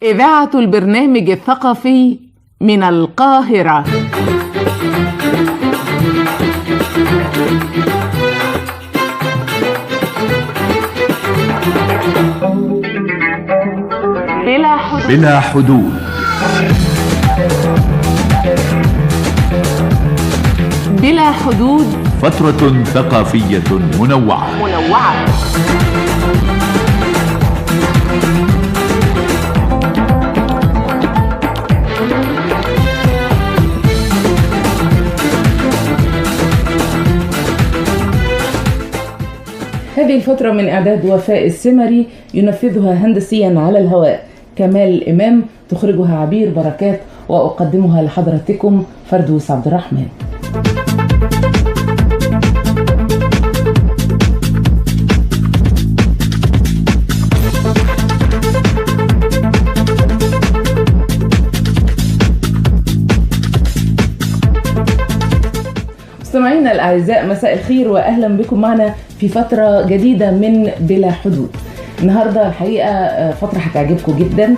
إذاعة البرنامج الثقافي من القاهرة. بلا حدود. بلا حدود، فترة ثقافية منوعة. هذه الفترة من إعداد وفاء السمري، ينفذها هندسيا على الهواء كمال إمام، تخرجها عبير بركات، وأقدمها لحضرتكم فردوس عبد الرحمن. مستمعينا الأعزاء، مساء الخير وأهلا بكم معنا في فترة جديدة من بلا حدود. النهاردة الحقيقة فترة هتعجبكم جدا،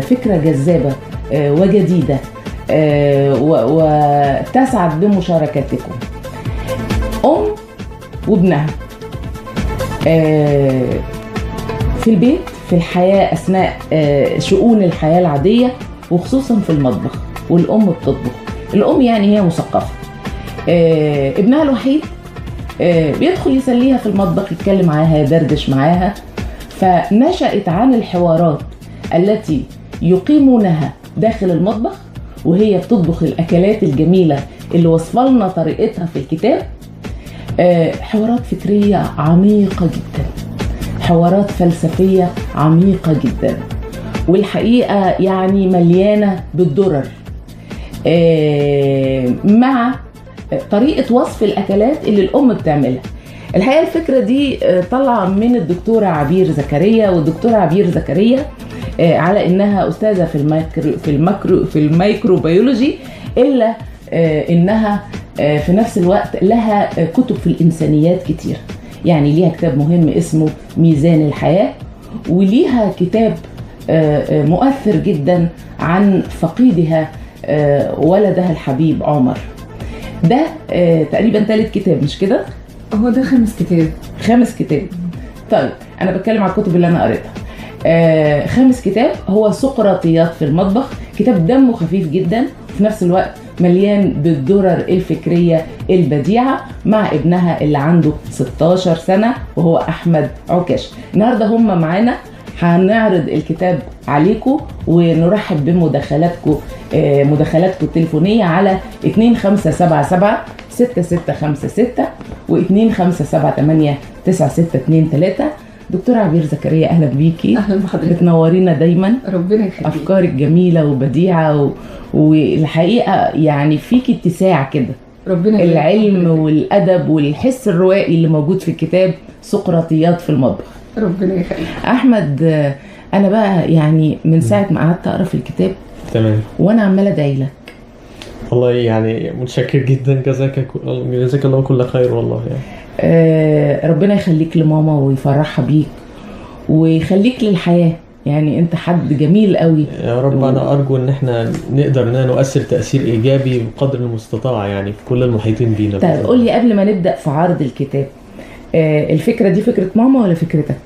فكرة جذابة وجديدة وتسعد بمشاركتكم. أم وابنها في البيت، في الحياة، أثناء شؤون الحياة العادية، وخصوصا في المطبخ. والأم بتطبخ. الأم يعني هي مثقفة. ابنها الوحيد بيدخل يسليها في المطبخ، يتكلم معاها، يدردش معاها. فنشأت عن الحوارات التي يقيمونها داخل المطبخ وهي بتطبخ الأكلات الجميلة اللي وصفلنا طريقتها في الكتاب. حوارات فكرية عميقة جدا، حوارات فلسفية عميقة جدا، والحقيقة يعني مليانة بالدرر، مع طريقة وصف الأكلات اللي الأم بتعملها. الحقيقة الفكرة دي طلع من الدكتورة عبير زكريا، والدكتورة عبير زكريا على إنها أستاذة في الميكروبيولوجي، إلا إنها في نفس الوقت لها كتب في الإنسانيات كتير. يعني ليها كتاب مهم اسمه ميزان الحياة، وليها كتاب مؤثر جدا عن فقيدها ولدها الحبيب عمر. ده تقريبا 3 كتاب، مش كده؟ هو ده 5 كتاب. 5 كتاب. طيب أنا بتكلم على الكتب اللي أنا قريتها. 5 كتاب. هو سقراطيات في المطبخ، كتاب دمه خفيف جدا، في نفس الوقت مليان بالدرر الفكرية البديعة، مع ابنها اللي عنده 16 سنة وهو أحمد عكاش. النهاردة هم معانا، هنعرض الكتاب عليكم ونرحب بمداخلاتكم التليفونية على 2577 6656 و 2578 9623. دكتورة عبير زكريا، أهلا بيكي. أهلا بحضرتك، بتنورينا دايما. ربنا يخليك. أفكارك جميلة وبديعة والحقيقة يعني فيكي اتساع كده. ربنا يخليك. العلم والأدب والحس الروائي اللي موجود في الكتاب سقراطيات في المطبخ. ربنا يخليك. أحمد، أنا بقى يعني من ساعة ما قعدت أقرأ في الكتاب تمام وأنا عمالة أدعي لك. والله يعني متشكر جدا، جزاك الله كل خير والله. يعني ربنا يخليك لماما ويفرحها بيك ويخليك للحياة. يعني انت حد جميل قوي يا رب. انا ارجو ان احنا نقدر نؤثر تأثير ايجابي بقدر المستطاع يعني في كل المحيطين بينا. طيب قول لي قبل ما نبدأ في عرض الكتاب، الفكرة دي فكرة ماما ولا فكرتك؟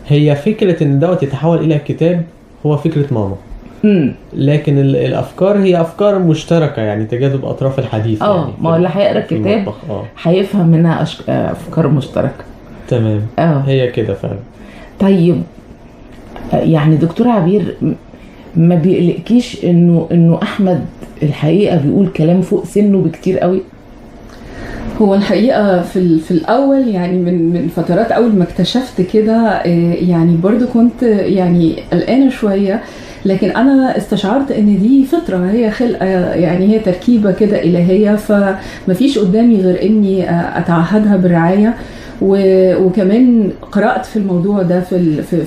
هي فكرة ان دوت يتحول الى كتاب، هو فكرة ماما. لكن الافكار هي افكار مشتركة، يعني تجاذب اطراف الحديث. يعني ما هو اللي هيقرا الكتاب هيفهم منها افكار مشتركة. تمام. هي كده فعلا. طيب يعني دكتورة عبير، ما بيقلقكيش انه احمد الحقيقة بيقول كلام فوق سنه بكتير قوي؟ هو الحقيقة في الأول يعني من فترات أول ما اكتشفت كده يعني برضو كنت يعني قلقانة شوية، لكن أنا استشعرت إن دي فطرة، هي خلقة، يعني هي تركيبة كده إلهية، فمفيش قدامي غير إني أتعهدها بالرعاية. وكمان قرأت في الموضوع ده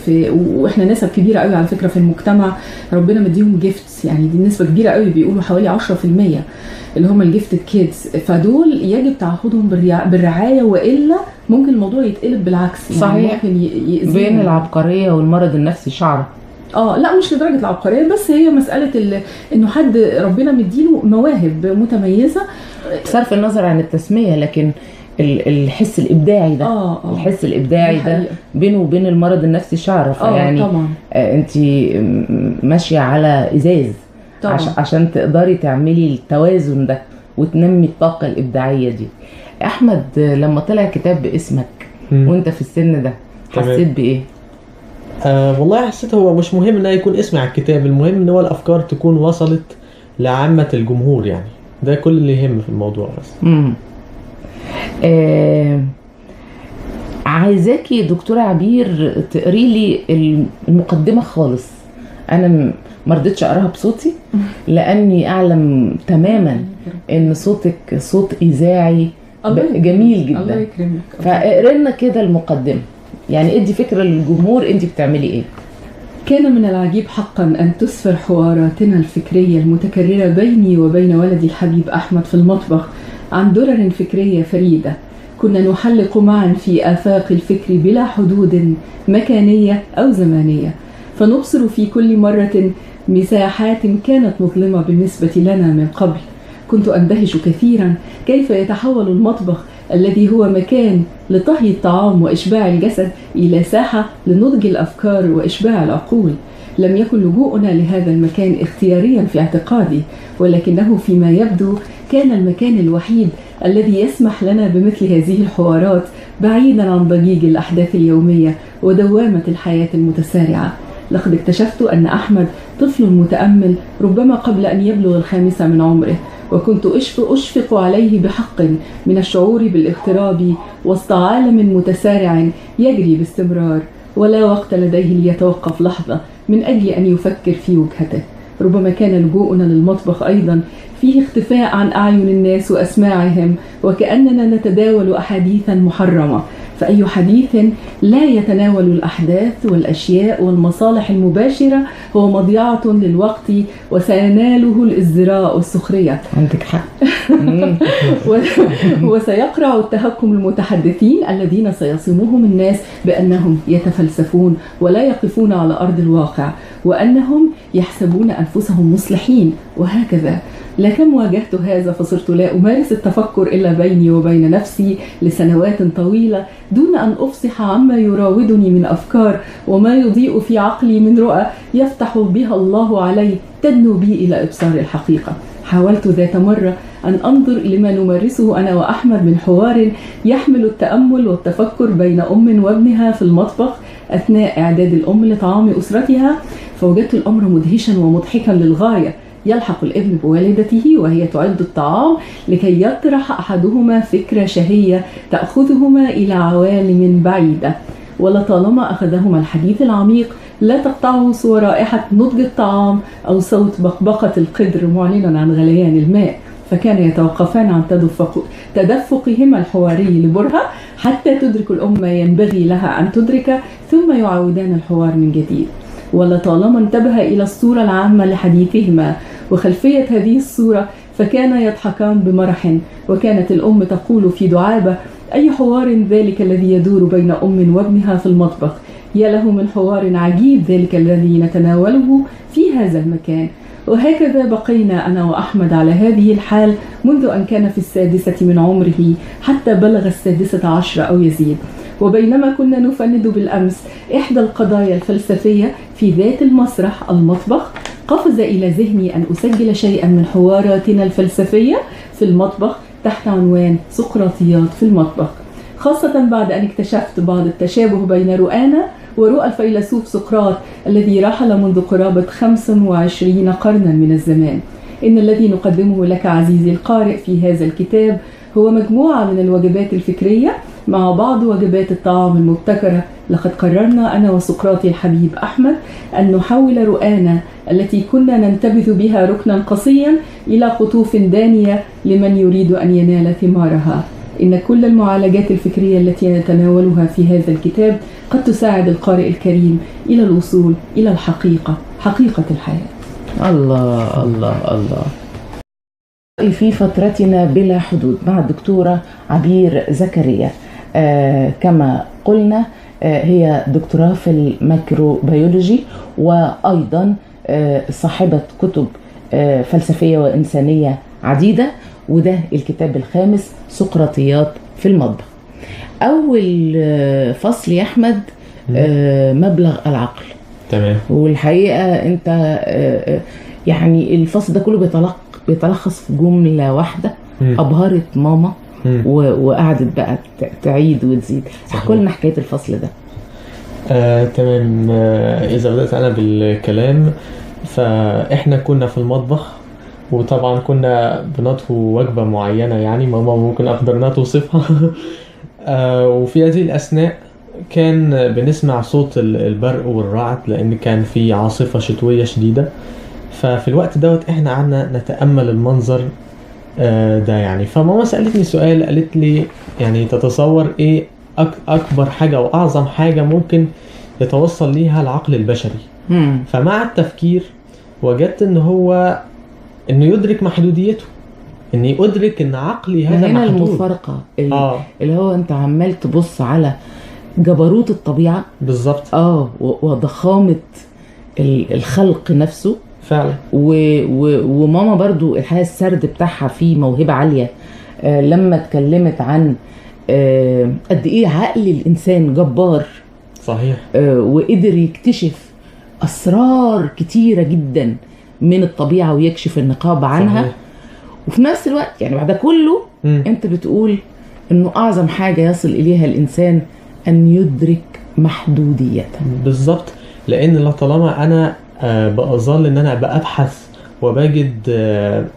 في واحنا نسب كبيرة قوي على فكرة في المجتمع، ربنا مديهم جيفتس، يعني دي نسبة كبيرة قوي، بيقولوا حوالي 10% اللي هم الجيفتد كيدز، فدول يجب تعهدهم بالرعاية، وإلا ممكن الموضوع يتقلب بالعكس. صحيح. يعني ممكن بين العبقرية والمرض النفسي شعرة. لا مش لدرجه العبقريه، بس هي مساله انه حد ربنا مديله مواهب متميزه بصرف النظر عن التسميه، لكن الحس الابداعي ده الحس الابداعي ده بينه وبين المرض النفسي شعره. فيعني طبعا انت ماشيه على ازاز طبعا. عشان تقدري تعملي التوازن ده وتنمي الطاقه الابداعيه دي. احمد، لما طلع كتاب باسمك وانت في السن ده حسيت بايه؟ والله حسيت هو مش مهم ان يكون اسمي على الكتاب، المهم ان هو الافكار تكون وصلت لعامه الجمهور، يعني ده كل اللي يهم في الموضوع بس. عايزاكي دكتورة عبير تقري لي المقدمة خالص. انا ما رضيتش اقراها بصوتي لاني اعلم تماما ان صوتك صوت اذاعي جميل جدا. الله يكرمك. فاقري لنا كده المقدمة، يعني ادي فكرة للجمهور انت بتعملي ايه. كان من العجيب حقا أن تسفر حواراتنا الفكرية المتكررة بيني وبين ولدي الحبيب أحمد في المطبخ عن درر فكرية فريدة. كنا نحلق معا في آفاق الفكر بلا حدود مكانية أو زمانية، فنبصر في كل مرة مساحات كانت مظلمة بالنسبة لنا من قبل. كنت أندهش كثيرا كيف يتحول المطبخ الذي هو مكان لطهي الطعام وإشباع الجسد إلى ساحة لنضج الأفكار وإشباع العقول. لم يكن لجوءنا لهذا المكان اختياريا في اعتقادي، ولكنه فيما يبدو كان المكان الوحيد الذي يسمح لنا بمثل هذه الحوارات بعيدا عن ضجيج الأحداث اليومية ودوامة الحياة المتسارعة. لقد اكتشفت أن أحمد طفل متأمل ربما قبل أن يبلغ 5 من عمره، وكنت أشفق عليه بحق من الشعور بالاغتراب وسط عالم متسارع يجري باستمرار، ولا وقت لديه ليتوقف لحظة من أجل أن يفكر في وجهته. ربما كان لجوءنا للمطبخ أيضا فيه اختفاء عن أعين الناس وأسماعهم، وكأننا نتداول أحاديثا محرمة، فأي حديث لا يتناول الأحداث والأشياء والمصالح المباشرة هو مضيعة للوقت وسيناله الازدراء والسخرية. عندك حق. وسيقرع التهكم المتحدثين الذين سيصمهم الناس بأنهم يتفلسفون ولا يقفون على أرض الواقع، وأنهم يحسبون أنفسهم مصلحين، وهكذا. لكن واجهت هذا فصرت لا أمارس التفكر إلا بيني وبين نفسي لسنوات طويلة دون أن أفصح عما يراودني من أفكار وما يضيء في عقلي من رؤى يفتح بها الله علي تدنو بي إلى إبصار الحقيقة. حاولت ذات مرة أن أنظر لما نمارسه أنا وأحمد من حوار يحمل التأمل والتفكر بين أم وابنها في المطبخ أثناء إعداد الأم لطعام أسرتها، فوجدت الأمر مدهشا ومضحكا للغاية. يلحق الابن بوالدته وهي تعد الطعام لكي يطرح أحدهما فكرة شهية تأخذهما إلى عوالم بعيدة، ولطالما أخذهما الحديث العميق لا تقطعه سوى رائحة نضج الطعام أو صوت بقبقة القدر معلنا عن غليان الماء، فكان يتوقفان عن تدفقهما الحواري لبرهة حتى تدرك الأم ما ينبغي لها أن تدرك، ثم يعودان الحوار من جديد. ولطالما انتبه إلى الصورة العامة لحديثهما وخلفية هذه الصورة فكان يضحكان بمرح، وكانت الأم تقول في دعابة: أي حوار ذلك الذي يدور بين أم وابنها في المطبخ، يا له من حوار عجيب ذلك الذي نتناوله في هذا المكان. وهكذا بقينا أنا وأحمد على هذه الحال منذ أن كان في 6 من عمره حتى بلغ 16 أو يزيد. وبينما كنا نفند بالأمس إحدى القضايا الفلسفية في ذات المسرح المطبخ، قفز إلى ذهني أن أسجل شيئا من حواراتنا الفلسفية في المطبخ تحت عنوان سقراطيات في المطبخ، خاصة بعد أن اكتشفت بعض التشابه بين رؤانا ورؤى الفيلسوف سقراط الذي رحل منذ قرابة 25 قرنا من الزمان. إن الذي نقدمه لك عزيزي القارئ في هذا الكتاب هو مجموعة من الوجبات الفكرية مع بعض وجبات الطعام المبتكرة. لقد قررنا أنا وسقراطي الحبيب أحمد أن نحول رؤانا التي كنا ننتبذ بها ركنا قصيا إلى قطوف دانية لمن يريد أن ينال ثمارها. إن كل المعالجات الفكرية التي نتناولها في هذا الكتاب قد تساعد القارئ الكريم إلى الوصول إلى الحقيقة، حقيقة الحياة. الله الله الله. في فترتنا بلا حدود مع الدكتورة عبير زكريا، كما قلنا هي دكتوراه في الميكروبيولوجي، وأيضا صاحبة كتب فلسفية وإنسانية عديدة، وده الكتاب الخامس سقراطيات في المطبخ. أول فصل يا أحمد مبلغ العقل. تمام. والحقيقة أنت يعني الفصل ده كله بيتلخص في جملة واحدة أبهرت ماما وقعدت بقى تعيد وتزيد. احكوا لنا حكاية الفصل ده. تمام. إذا بدأت أنا بالكلام، فإحنا كنا في المطبخ، وطبعا كنا بنطهو وجبة معينة، يعني ماما ممكن أقدر إنها توصفها. وفي هذه الأثناء كان بنسمع صوت البرق والرعد، لأن كان في عاصفة شتوية شديدة. ففي الوقت دوت إحنا قعدنا نتأمل المنظر ده يعني. فماما سألتني سؤال، قالت لي يعني تتصور إيه أكبر حاجة أو أعظم حاجة ممكن يتوصل ليها العقل البشري؟ فمع التفكير وجدت إنه يدرك محدوديته، إني أدرك إن عقلي هذا هنا محدود. المفارقة اللي هو أنت عمال تبص على جبروت الطبيعة بالظبط، وضخامة الخلق نفسه فعلا. وماما برضو الحقيقة السرد بتاعها فيه موهبة عالية لما اتكلمت عن قد ايه عقل الانسان جبار. صحيح. وقدر يكتشف اسرار كتيرة جدا من الطبيعة ويكشف النقاب عنها. صحيح. وفي نفس الوقت يعني بعد كله انت بتقول انه اعظم حاجة يصل اليها الانسان ان يدرك محدوديته. بالظبط. لان طالما انا بأظل ان انا بأبحث وبجد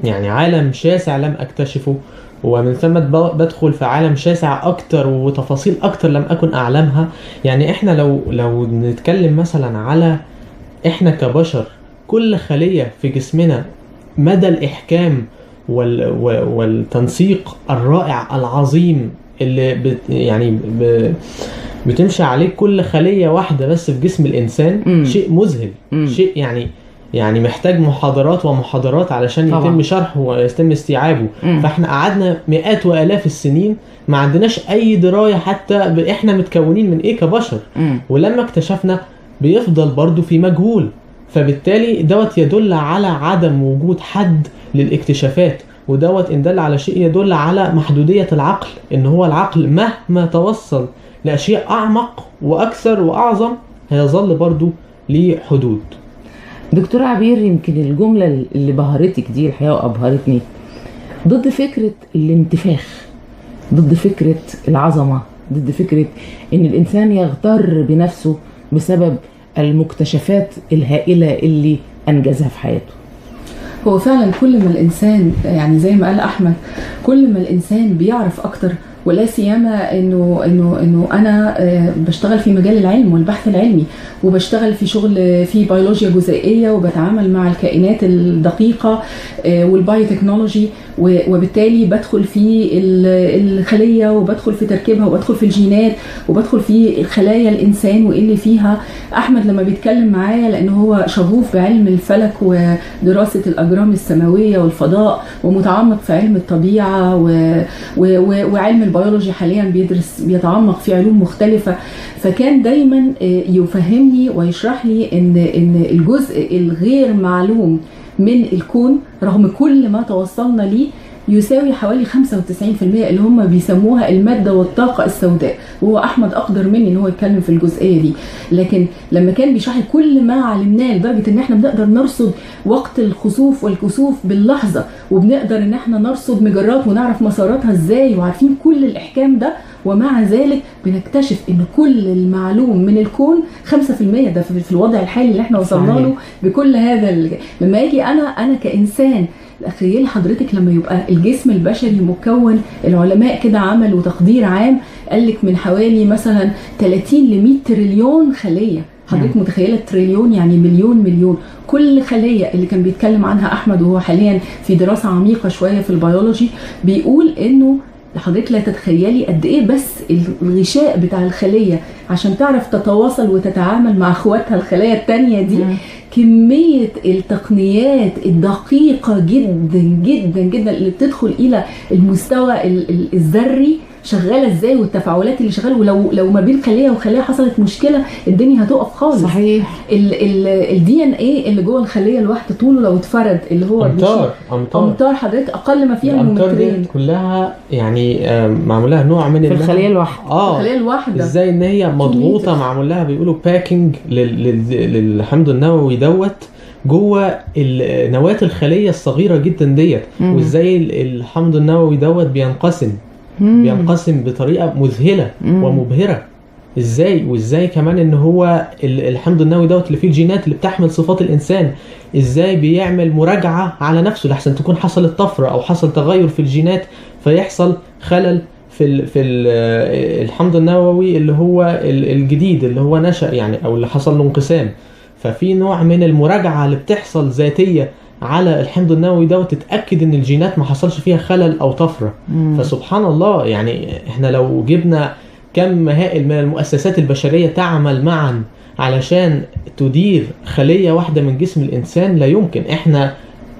يعني عالم شاسع لم اكتشفه، ومن ثم بدخل في عالم شاسع اكتر وتفاصيل اكتر لم اكن اعلمها. يعني احنا لو نتكلم مثلا على احنا كبشر، كل خلية في جسمنا مدى الاحكام والتنسيق الرائع العظيم اللي يعني بتمشي عليه كل خلية واحدة بس في جسم الإنسان. شيء مذهل. شيء يعني محتاج محاضرات ومحاضرات علشان يتم شرحه ويتم استيعابه. فاحنا قعدنا مئات وآلاف السنين ما عندناش أي دراية حتى احنا متكونين من ايه كبشر. ولما اكتشفنا بيفضل برضو في مجهول، فبالتالي دوت يدل على عدم وجود حد للاكتشافات، ودوت إن دل على شيء يدل على محدودية العقل، إن هو العقل مهما توصل لأشياء أعمق وأكثر وأعظم هيظل برضو ليه حدود. دكتور عبير، يمكن الجملة اللي بهرتك دي الحقيقة وأبهرتني، ضد فكرة الانتفاخ، ضد فكرة العظمة، ضد فكرة إن الإنسان يغتر بنفسه بسبب المكتشفات الهائلة اللي أنجزها في حياته. هو فعلا كل ما الإنسان يعني زي ما قال أحمد، كل ما الإنسان بيعرف أكتر، ولا سيما إنه أنا بشتغل في مجال العلم والبحث العلمي، وبشتغل في شغل في بيولوجيا جزيئية، وبتعامل مع الكائنات الدقيقة والبايوتكنولوجي، وبالتالي بدخل في الخلية وبدخل في تركيبها وبدخل في الجينات وبدخل في خلايا الإنسان وإيه اللي فيها. أحمد لما بيتكلم معايا لأنه هو شغوف بعلم الفلك ودراسة الأجرام السماوية والفضاء، ومتعمق في علم الطبيعة وعلم البيولوجي، حاليا بيتعمق في علوم مختلفة. فكان دايما يفهمني ويشرح لي إن الجزء الغير معلوم من الكون رغم كل ما توصلنا ليه يساوي حوالي 95% اللي هم بيسموها المادة والطاقة السوداء، وهو أحمد أقدر مني إن هو يتكلم في الجزئية دي. لكن لما كان بيشرح كل ما علمناه لدرجة إن إحنا بنقدر نرصد وقت الخسوف والكسوف باللحظة، وبنقدر إن إحنا نرصد مجرات ونعرف مساراتها إزاي، وعارفين كل الإحكام ده، ومع ذلك بنكتشف إن كل المعلوم من الكون 5% ده في الوضع الحالي اللي إحنا وصلنا له بكل هذا. لما يجي أنا كإنسان، تخيلي حضرتك لما يبقى الجسم البشري مكون، العلماء كده عملوا تقدير عام قالك من حوالي مثلا 30 ل 100 تريليون خلية. حضرتك متخيلة تريليون يعني مليون. كل خلية اللي كان بيتكلم عنها أحمد وهو حاليا في دراسة عميقة شوية في البيولوجي، بيقول إنه حضرتك لا تتخيلي قد ايه بس الغشاء بتاع الخلية عشان تعرف تتواصل وتتعامل مع اخواتها الخلايا التانية دي. كمية التقنيات الدقيقة جدا جدا جدا اللي بتدخل الى المستوى الذري شغاله ازاي والتفاعلات اللي شغاله، ولو ما بين خليه وخليه حصلت مشكله الدنيا هتقف خالص. صحيح. الدي ان ايه اللي جوه الخليه الواحده طوله لو اتفرد اللي هو امتار حضرتك اقل ما فيها من مترين كلها يعني معمول لها نوع من في الخليه الواحده. الخليه الواحده ازاي ان هي مضغوطه، معمول لها بيقولوا باكينج للحمض النووي دوت جوه نواه الخليه الصغيره جدا ديت. وازاي الحمض النووي دوت بينقسم بطريقه مذهله ومبهره. وازاي كمان ان هو الحمض النووي دوت اللي فيه الجينات اللي بتحمل صفات الانسان، ازاي بيعمل مراجعه على نفسه لحسن تكون حصلت طفره او حصل تغير في الجينات فيحصل خلل في الحمض النووي اللي هو الجديد اللي هو نشأ يعني او اللي حصل له انقسام. ففي نوع من المراجعه اللي بتحصل ذاتيه على الحمض النووي ده وتتأكد ان الجينات ما حصلش فيها خلل او طفره. فسبحان الله يعني احنا لو جبنا كم هائل من المؤسسات البشريه تعمل معا علشان تدير خليه واحده من جسم الانسان لا يمكن. احنا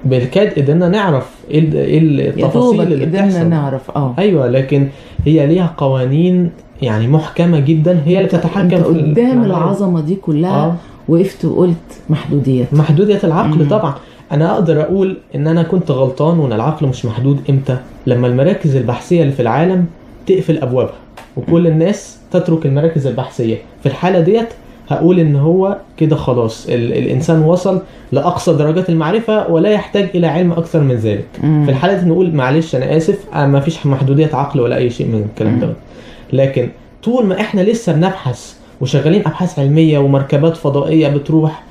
بالكاد قدرنا نعرف ايه التفاصيل اللي بتحصل. نعرف ايوه، لكن هي ليها قوانين يعني محكمه جدا هي اللي تتحكم في قدام العظمه دي كلها. وقفت وقلت محدوديه العقل. طبعا انا اقدر اقول ان انا كنت غلطان وان العقل مش محدود امتى؟ لما المراكز البحثيه اللي في العالم تقفل ابوابها وكل الناس تترك المراكز البحثيه. في الحاله ديت هقول ان هو كده خلاص الانسان وصل لاقصى درجات المعرفه ولا يحتاج الى علم اكثر من ذلك. في الحاله دي نقول معلش انا اسف، ما فيش محدوديه عقل ولا اي شيء من الكلام ده. لكن طول ما احنا لسه بنبحث وشغالين ابحاث علميه ومركبات فضائيه بتروح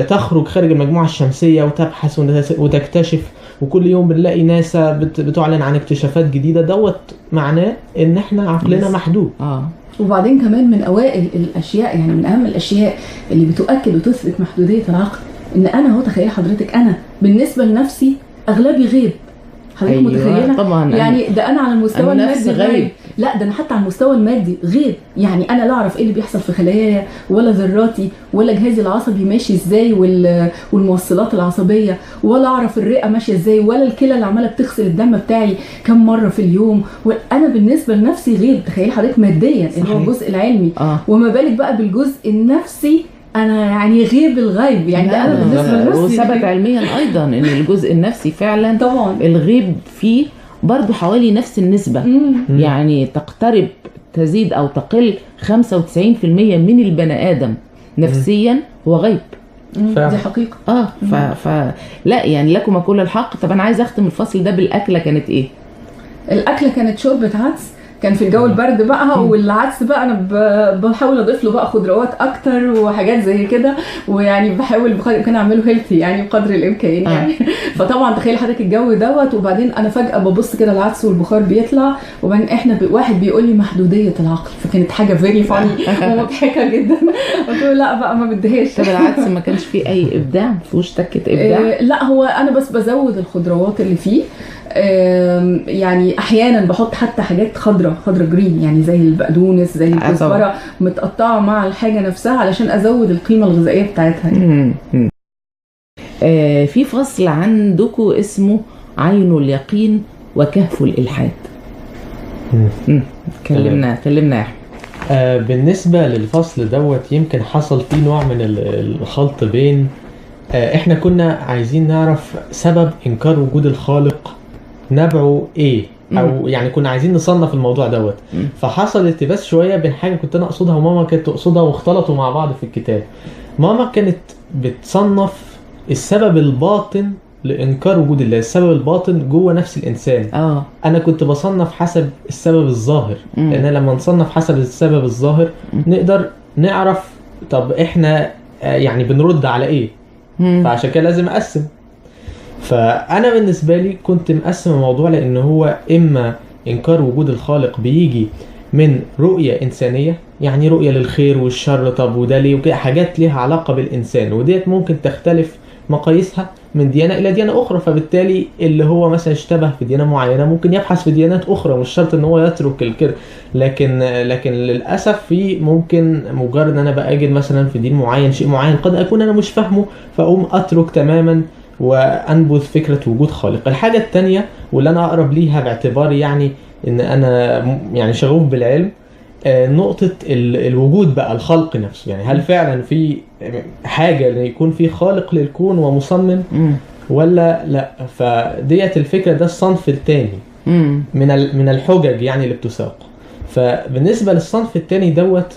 تخرج خارج المجموعه الشمسيه وتبحث وتكتشف، وكل يوم بنلاقي ناسا بتعلن عن اكتشافات جديده، دوت معناه ان احنا عقلنا محدود. وبعدين كمان من اوائل الاشياء يعني من اهم الاشياء اللي بتؤكد وتثبت محدوديه العقل ان انا هو تخيل حضرتك انا بالنسبه لنفسي اغلبي غيب. حضرتك متخيله؟ طبعا يعني ده انا على المستوى المادي غيب. لا ده انا حتى على المستوى المادي غيب. يعني انا لا اعرف ايه اللي بيحصل في خلاياي ولا ذراتي ولا جهازي العصبي ماشي ازاي والموصلات العصبيه، ولا اعرف الرئه ماشيه ازاي، ولا الكلى اللي عماله بتغسل الدم بتاعي كم مره في اليوم. وانا بالنسبه لنفسي غيب. تخيل حضرتك ماديا اللي هو الجزء العلمي. وما بالك بقى بالجزء النفسي، انا يعني غيب الغيب. يعني ده انا بالنسبه لنفسي وثبت علميا ايضا ان الجزء النفسي فعلا طبعا الغيب فيه برضو حوالي نفس النسبه. يعني تقترب تزيد او تقل 95% من البني ادم نفسيا هو غيب. دي حقيقه. لا يعني لكم كل الحق. طب انا عايز اختم الفصل ده بالاكله. كانت ايه الاكله؟ كانت شوربه عدس. كان في الجو البرد بقى، والعدس بقى انا بحاول اضيف له بقى خضروات اكتر وحاجات زي كده، ويعني بحاول بقدر الامكان اعمله هيلثي يعني بقدر الامكان يعني. فطبعا تخيل حضرتك الجو دوت، وبعدين انا فجاه ببص كده العدس والبخار بيطلع، وبعدين احنا واحد بيقول لي محدوديه العقل، فكانت حاجه فيري فاني ومضحكه جدا. قلت له لا بقى ما بديهاش. طب العدس ما كانش فيه اي ابداع؟ ما فيهوش تكه ابداع؟ لا هو انا بس بزود الخضروات اللي فيه. يعني احيانا بحط حتى حاجات خضرة جرين، يعني زي البقدونس زي الكزبره متقطعه مع الحاجه نفسها علشان ازود القيمه الغذائيه بتاعتها يعني. في فصل عندكم اسمه عين اليقين وكهف الالحاد. كلمنا يا احمد. بالنسبه للفصل دوت يمكن حصل فيه نوع من الخلط بين احنا كنا عايزين نعرف سبب انكار وجود الخالق نبعه ايه، او يعني كنا عايزين نصنف الموضوع دوت. فحصل التباس شويه بين حاجه كنت انا اقصدها وماما كانت تقصدها واختلطوا مع بعض في الكتاب. ماما كانت بتصنف السبب الباطن لانكار وجود الله، السبب الباطن جوه نفس الانسان. انا كنت بصنف حسب السبب الظاهر، لان لما نصنف حسب السبب الظاهر نقدر نعرف طب احنا يعني بنرد على ايه. فعشان كده لازم اقسم. فانا بالنسبه لي كنت مقسم الموضوع لان هو اما انكار وجود الخالق بيجي من رؤيه انسانيه، يعني رؤيه للخير والشر، طب وده ليه وكده، حاجات ليها علاقه بالانسان، وديت ممكن تختلف مقاييسها من ديانه الى ديانه اخرى. فبالتالي اللي هو مثلا اشتبه في ديانه معينه ممكن يبحث في ديانات اخرى، مش شرط ان هو يترك الكده. لكن للاسف في ممكن مجرد ان انا باجد مثلا في دين معين شيء معين قد اكون انا مش فاهمه، فاقوم اترك تماما وانبذ فكره وجود خالق. الحاجه الثانيه واللي انا اقرب ليها باعتباري يعني ان انا يعني شغوف بالعلم، نقطة الوجود بقى، الخلق نفسه، يعني هل فعلا في حاجة ان يكون في خالق للكون ومصمم ولا لا؟ فديت الفكرة، ده الصنف الثاني من الحجج يعني اللي بتساق. فبالنسبة للصنف الثاني دوت،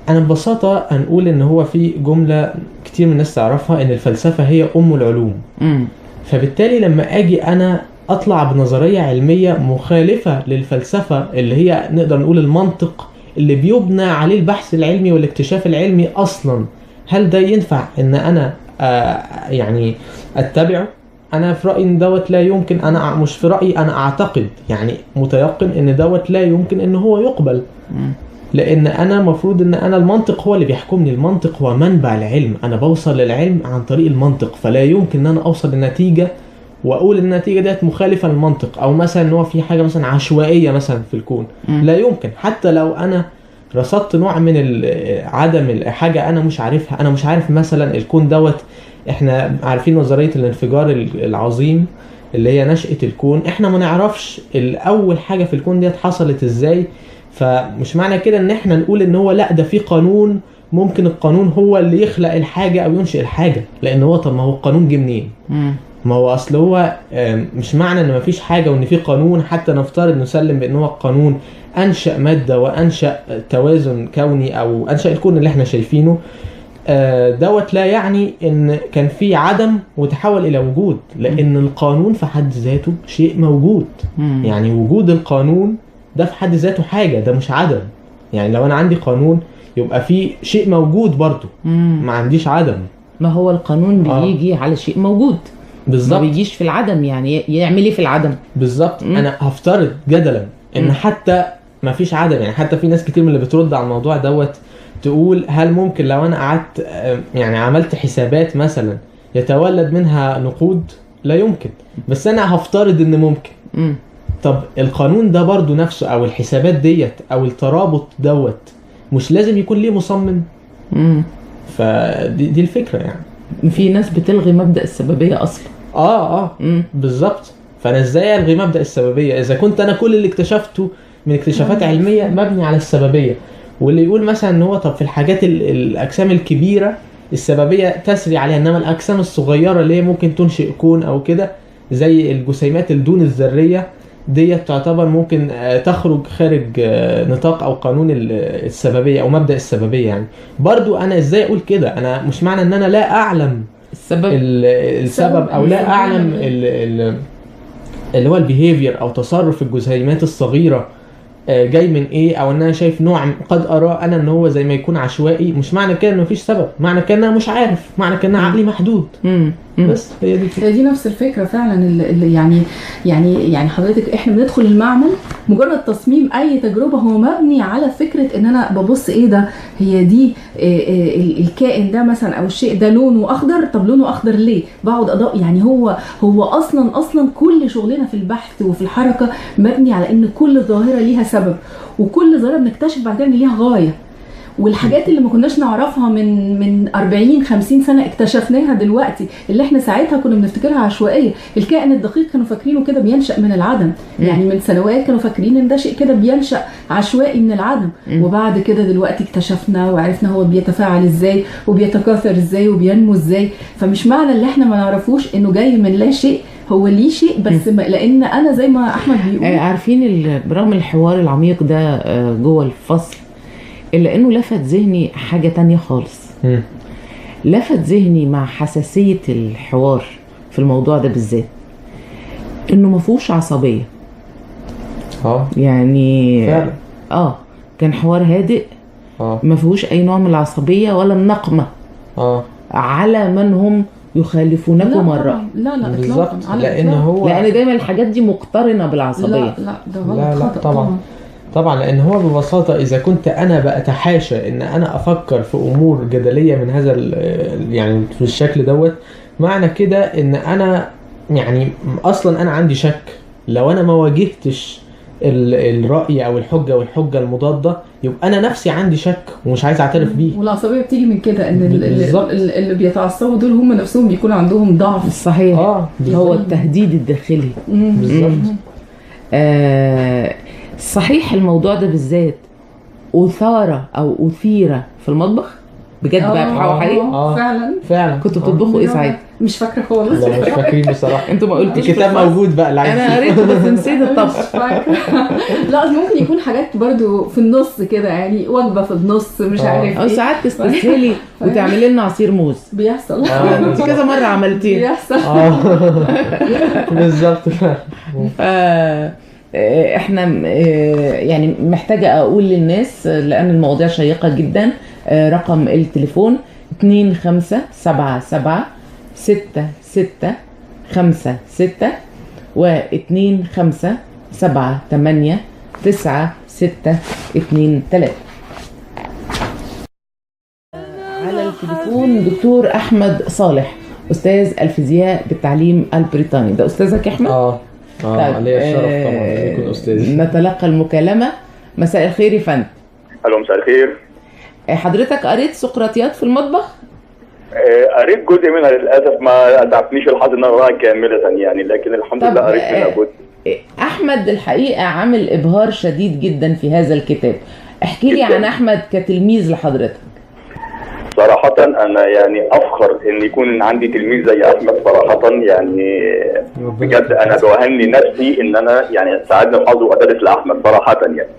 انا ببساطة هنقول ان هو في جملة كتير من الناس تعرفها، ان الفلسفة هي ام العلوم. فبالتالي لما اجي انا اطلع بنظرية علمية مخالفة للفلسفة اللي هي نقدر نقول المنطق اللي بيبنى عليه البحث العلمي والاكتشاف العلمي اصلا، هل ده ينفع ان انا يعني اتبعه؟ انا في رأيي ان دوت لا يمكن، انا مش في رأيي، انا اعتقد يعني متيقن ان دوت لا يمكن ان هو يقبل. لان انا مفروض ان انا المنطق هو اللي بيحكمني، المنطق هو منبع العلم، انا بوصل للعلم عن طريق المنطق، فلا يمكن ان انا اوصل للنتيجة واقول النتيجة ديت مخالفة للمنطق، او مثلا ان هو في حاجة مثلا عشوائية مثلا في الكون. لا يمكن، حتى لو انا رصدت نوع من عدم حاجة انا مش عارفها، انا مش عارف مثلا الكون دوت، احنا عارفين نظرية الانفجار العظيم اللي هي نشأة الكون، احنا ما نعرفش الاول حاجة في الكون ديت حصلت ازاي. فمش معنى كده ان احنا نقول ان هو لا، ده في قانون، ممكن القانون هو اللي يخلق الحاجة او ينشئ الحاجة، لان هو طب ما هو القانون جه منين؟ ما هو اصل هو مش معنى ان مفيش حاجة وان في قانون، حتى نفترض نسلم بان هو القانون انشأ مادة وانشأ توازن كوني او انشأ الكون اللي احنا شايفينه، دوت لا يعني ان كان في عدم وتحول الى وجود، لان القانون في حد ذاته شيء موجود. يعني وجود القانون ده في حد ذاته حاجة، ده مش عدم. يعني لو انا عندي قانون يبقى في شيء موجود برضو، ما عنديش عدم. ما هو القانون بيجي على شيء موجود بالظبط، ما بيجيش في العدم. يعني يعمل ايه في العدم بالظبط؟ انا هفترض جدلا ان حتى ما فيش عدم، يعني حتى في ناس كتير من اللي بترد على الموضوع دوت تقول هل ممكن لو انا قعدت يعني عملت حسابات مثلا يتولد منها نقود؟ لا يمكن، بس انا هفترض ان ممكن. طب القانون ده برضو نفسه او الحسابات ديت او الترابط دوت مش لازم يكون ليه مصمم؟ فدي الفكرة. يعني في ناس بتلغي مبدأ السببية اصلا. بالظبط. فانا ازاي الغي مبدأ السببية اذا كنت انا كل اللي اكتشفته من اكتشافات علمية مبني على السببية؟ واللي يقول مثلا ان هو طب في الحاجات الاجسام الكبيرة السببية تسري عليها، انما الاجسام الصغيرة اللي هي ممكن تنشئ كون او كده زي الجسيمات الدون الذرية ديت تعتبر ممكن تخرج خارج نطاق او قانون السببية او مبدأ السببية. يعني برضو انا ازاي اقول كده؟ انا مش معنى ان انا لا اعلم السبب او لا اعلم اللي هو البيهيفير او تصرف الجسيمات الصغيرة جاي من ايه، او ان انا شايف نوع قد اراه انا ان هو زي ما يكون عشوائي، مش معنى كده ان مفيش سبب، معنى كده ان انا مش عارف، معنى كده ان عقلي محدود. بس هي دي نفس الفكره فعلا اللي يعني حضرتك احنا بندخل المعمل مجرد تصميم اي تجربه هو مبني على فكره ان انا ببص ايه ده، هي دي الكائن ده مثلا او الشيء ده لونه اخضر، طب لونه اخضر ليه؟ بقعد اضاء. يعني هو اصلا كل شغلنا في البحث وفي الحركه مبني على ان كل ظاهره ليها سبب، وكل ظاهره بنكتشف بعد كده ان ليها غايه. والحاجات اللي ما كناش نعرفها من 40-50 سنة اكتشفناها دلوقتي، اللي احنا ساعتها كنا بنفتكرها عشوائية. الكائن الدقيق كانوا فاكرينه كده بينشأ من العدم، يعني من سنوات كانوا فاكرين ان ده شيء كده بينشأ عشوائي من العدم، وبعد كده دلوقتي اكتشفنا وعرفنا هو بيتفاعل ازاي وبيتكاثر ازاي وبينمو ازاي. فمش معنى اللي احنا ما نعرفوش انه جاي من لا شيء هو ليه شيء، بس لان انا زي ما احمد بيقول عارفين برغم الحوار العميق ده جوه الفصل، إلا أنه لفت ذهني حاجة تانية خالص. لفت ذهني مع حساسية الحوار في الموضوع ده بالذات إنه مفهوش عصبية. يعني فعلا. كان حوار هادئ، مفهوش أي نوع من العصبية ولا النقمة على من هم يخالفونكم مرة. لا بالظبط، لأن دايما الحاجات دي مقترنة بالعصبية. لا ده غلط. لا طبعا لان هو ببساطه اذا كنت انا بتحاشى ان انا افكر في امور جدليه من هذا يعني في الشكل دوت، معنى كده ان انا يعني اصلا انا عندي شك. لو انا ما واجهتش الراي او الحجه والحجه المضاده يبقى انا نفسي عندي شك ومش عايز اعترف بيه. والعصبيه بتيجي من كده ان اللي بيتعصبوا دول هم نفسهم بيكون عندهم ضعف. صحيح. هو التهديد الداخلي. بالظبط. صحيح الموضوع ده بالذات أثير في المطبخ بجد بقى حقيقي؟ فعلا. كنتوا بتطبخوا ايه ساعتها؟ مش فاكره خالص. لا مش فاكرين بصراحه. انتوا ما قلتوش الكتاب موجود بقى اللي انا قريته بس نسيت الطبخ. لا ممكن يكون حاجات برضو في النص كده، يعني وجبه في النص مش عارف او ساعات تستسهلي وتعملي لنا عصير موز. بيحصل. انت كذا مره عملتيه. بيحصل. بالظبط. احنا يعني محتاجه اقول للناس لان المواضيع شيقه جدا. رقم التليفون 2577 6656 و 2578 9623. على التليفون دكتور احمد صالح، استاذ الفيزياء بالتعليم البريطاني. ده استاذك يا احمد؟ علي الشرف طبعا يكون استاذي. نتلقى المكالمه. مساء الخير يا فندم. الو مساء الخير. حضرتك قريت سقراطيات في المطبخ؟ قريت جزء منها للاسف، ما اتعبنيش الحظ ان انا اقراها كامله يعني، لكن الحمد لله قريت منها جزء. احمد الحقيقه عامل ابهار شديد جدا في هذا الكتاب. احكي لي عن احمد كتلميذ لحضرتك. صراحة أنا يعني أفخر إن يكون عندي تلميذ زي أحمد صراحة، يعني بجد أنا بوهني نفسي إن أنا يعني ساعدني الحظ وأدرس لأحمد صراحة يعني.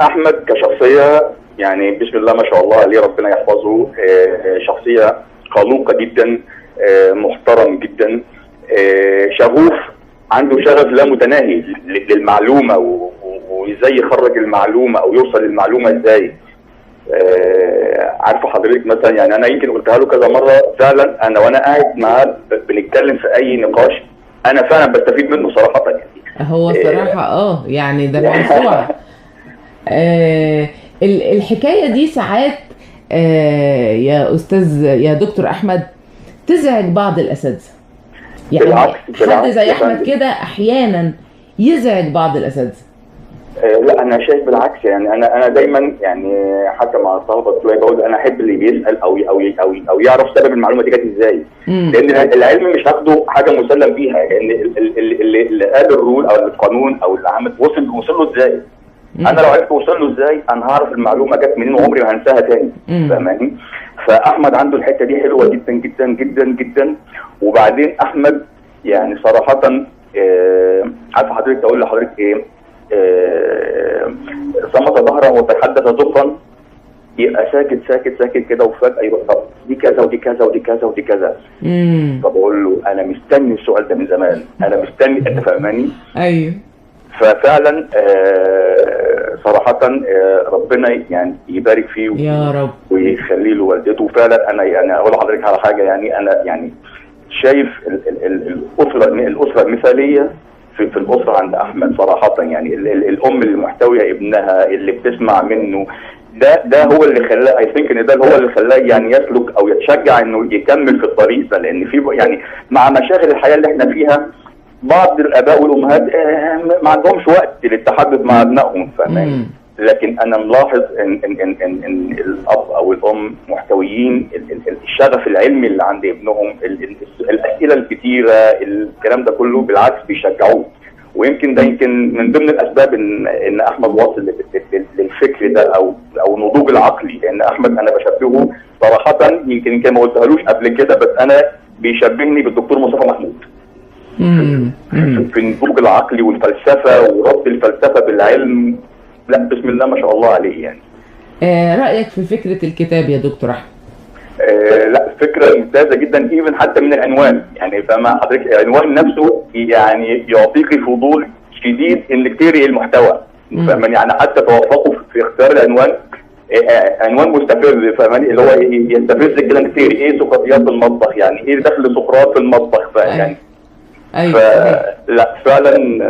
أحمد كشخصية يعني بسم الله ما شاء الله عليه ربنا يحفظه، شخصية خلوقة جدا، محترم جدا، شغوف، عنده شغف لا متناهي للمعلومة وإزاي يخرج المعلومة أو يوصل للمعلومة إزاي. عارفه حضرتك مثلا يعني انا يمكن قلتها له كذا مره، فعلا انا وانا قاعد معاه بنتكلم في اي نقاش انا فعلا بستفيد منه صراحه يعني. هو صراحه يعني ده موضوع. الحكايه دي ساعات يا استاذ يا دكتور احمد تزعج بعض الاساتذه. يعني بالعكس حد زي احمد كده احيانا يزعج بعض الاساتذه. لا انا شايف بالعكس، يعني انا دايما يعني حتى مع الطلبه بتوعي بقول انا احب اللي بيسال او يعرف سبب المعلومه دي جت ازاي، لان العلم مش هاخده حاجه مسلم بيها، لان اللي قال الرول او القانون او اللي عمل وصل له ازاي. انا لو عرفت اوصل له ازاي انا هعرف المعلومه جت منين وعمري ما هنساها تاني. فاهماني؟ فاحمد عنده الحته دي حلوه جدا جدا جدا جدا. وبعدين احمد يعني صراحه عارف حضرتك اقول لحضرتك ايه، صمت ظهرا وتحدث ظهرا، يبقى ساكت ساكت ساكت كده وفجأة يروح طب دي كذا ودي كذا ودي كذا ودي كذا. طب اقول له انا مستني السؤال ده من زمان، انا مستني. انت فاهماني؟ ايوه. ففعلا صراحة ربنا يعني يبارك فيه يا رب ويخلي له والدته. فعلا انا يعني اقول لحضرتك على حاجة، يعني انا يعني شايف الاسرة المثالية في الاسره عند احمد صراحه، يعني الام اللي محتويه ابنها اللي بتسمع منه، ده هو اللي خلاه اي ثينك ان ده هو اللي خلاه يعني يسلك او يتشجع انه يكمل في الطريق ده، لان في يعني مع مشاغل الحياه اللي احنا فيها بعض الاباء والامهات ما عندهمش وقت للتحدث مع ابنائهم. فاهمين؟ لكن انا ملاحظ ان الاب او الام محتويين الشغف العلمي اللي عند ابنهم، الاسئله الكثيره، الكلام ده كله بالعكس بيشجعوه. ويمكن ده يمكن من ضمن الاسباب ان احمد واصل للفكر ده او النضوج العقلي، لان احمد انا بشبهه صراحه، يمكن كان ما قلتهالوش قبل كده بس انا بيشبهني بالدكتور مصطفى محمود في النضوج العقلي والفلسفه وربط الفلسفه بالعلم. لا بسم الله ما شاء الله عليه يعني. رأيك في فكرة الكتاب يا دكتور أحمد؟ لا فكرة ممتازة جدا، ايفن حتى من العنوان، يعني فما حضرتك العنوان نفسه يعني يعطيك فضول شديد انك تقري المحتوى. فاهماني؟ يعني حتى توفقوا في اختيار العنوان، عنوان مستفز، فاهماني؟ اللي هو يستفزك كده انك تقري ايه سقراطيات المطبخ، يعني ايه دخل سقراط في المطبخ. يعني لا فعلا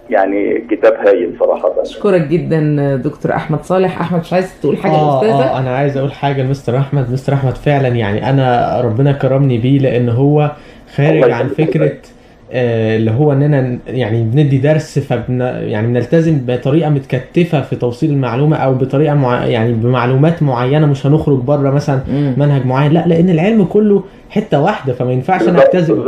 يعني كتاب هايل صراحة. أشكرك جدا دكتور أحمد صالح. أحمد مش عايز تقول حاجة للأستاذة؟ أنا عايز أقول حاجة لمستر أحمد. مستر أحمد فعلا يعني أنا ربنا كرمني بيه، لأن هو خارج عن فكرة اللي هو إننا يعني بندي درس يعني بنلتزم بطريقة متكتفة في توصيل المعلومة أو بطريقة يعني بمعلومات معينة، مش هنخرج بره مثلا منهج معين، لا، لأن العلم كله حتة واحدة فما ينفعش نلتزم.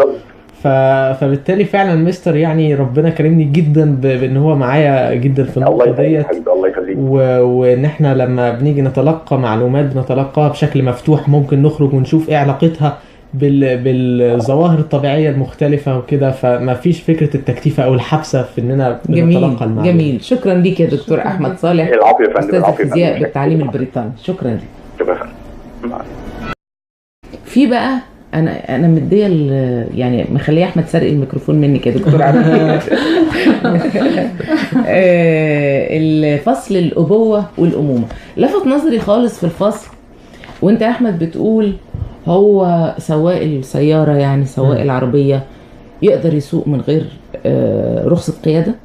فبالتالي فعلا مستر يعني ربنا كرمني جدا بان هو معايا جدا في الله النقطه يخليك ديت. حبيبي، الله يخليك. وان احنا لما بنيجي نتلقى معلومات بنتلقاها بشكل مفتوح، ممكن نخرج ونشوف ايه علاقتها بالظواهر الطبيعيه المختلفه وكده، فما فيش فكره التكتيفه او الحبسه في اننا جميل بنتلقى المعلومات. جميل. شكرا ليك يا دكتور شكراً احمد ليك. صالح، العفو يا فندم، استاذ العفو يا الفيزياء فندم. بالتعليم البريطاني. شكرا ليك. شكرا يا فندم. في بقى انا مديه يعني مخليه احمد سرق الميكروفون منك يا دكتور عبد. الفصل الابوه والامومه لفت نظري خالص في الفصل، وانت يا احمد بتقول هو سواق السياره يعني سواق العربيه يقدر يسوق من غير رخصه قياده.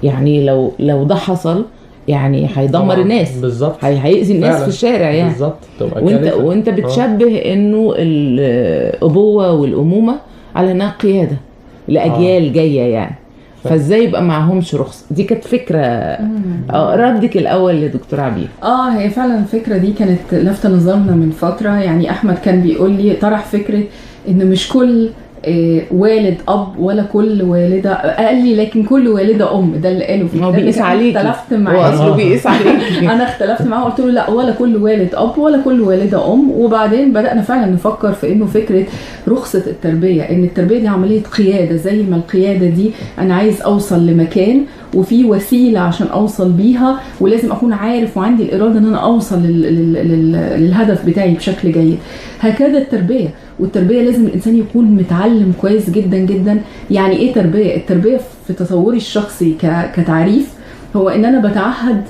يعني لو ده حصل يعني هيدمر الناس بالظبط، هيأذي الناس فعلا. في الشارع يعني بالظبط. وانت بتشبه انه الابوه والامومه على انها قياده لاجيال جايه يعني، فازاي يبقى معهمش رخصه؟ دي كانت فكره. ردك الاول لدكتور عبير. هي فعلا الفكره دي كانت لافته نظرنا من فتره. يعني احمد كان بيقول لي طرح فكره ان مش كل والد اب ولا كل والده، قال لي لكن كل والده ام. ده اللي قاله في هو بيقيس عليك، اختلفت هو معاه. اصله بيقيس عليك. انا اختلفت معاه وقلت له لا، ولا كل والد اب ولا كل والده ام. وبعدين بدانا فعلا نفكر في انه فكره رخصه التربيه، ان التربيه دي عمليه قياده، زي ما القياده دي انا عايز اوصل لمكان وفي وسيله عشان اوصل بيها، ولازم اكون عارف وعندي الاراده ان انا اوصل للهدف بتاعي بشكل جيد. هكذا التربيه، والتربيه لازم الانسان يكون متعلم كويس جدا جدا. يعني ايه تربيه؟ التربيه في تصوري الشخصي كتعريف هو ان انا بتعهد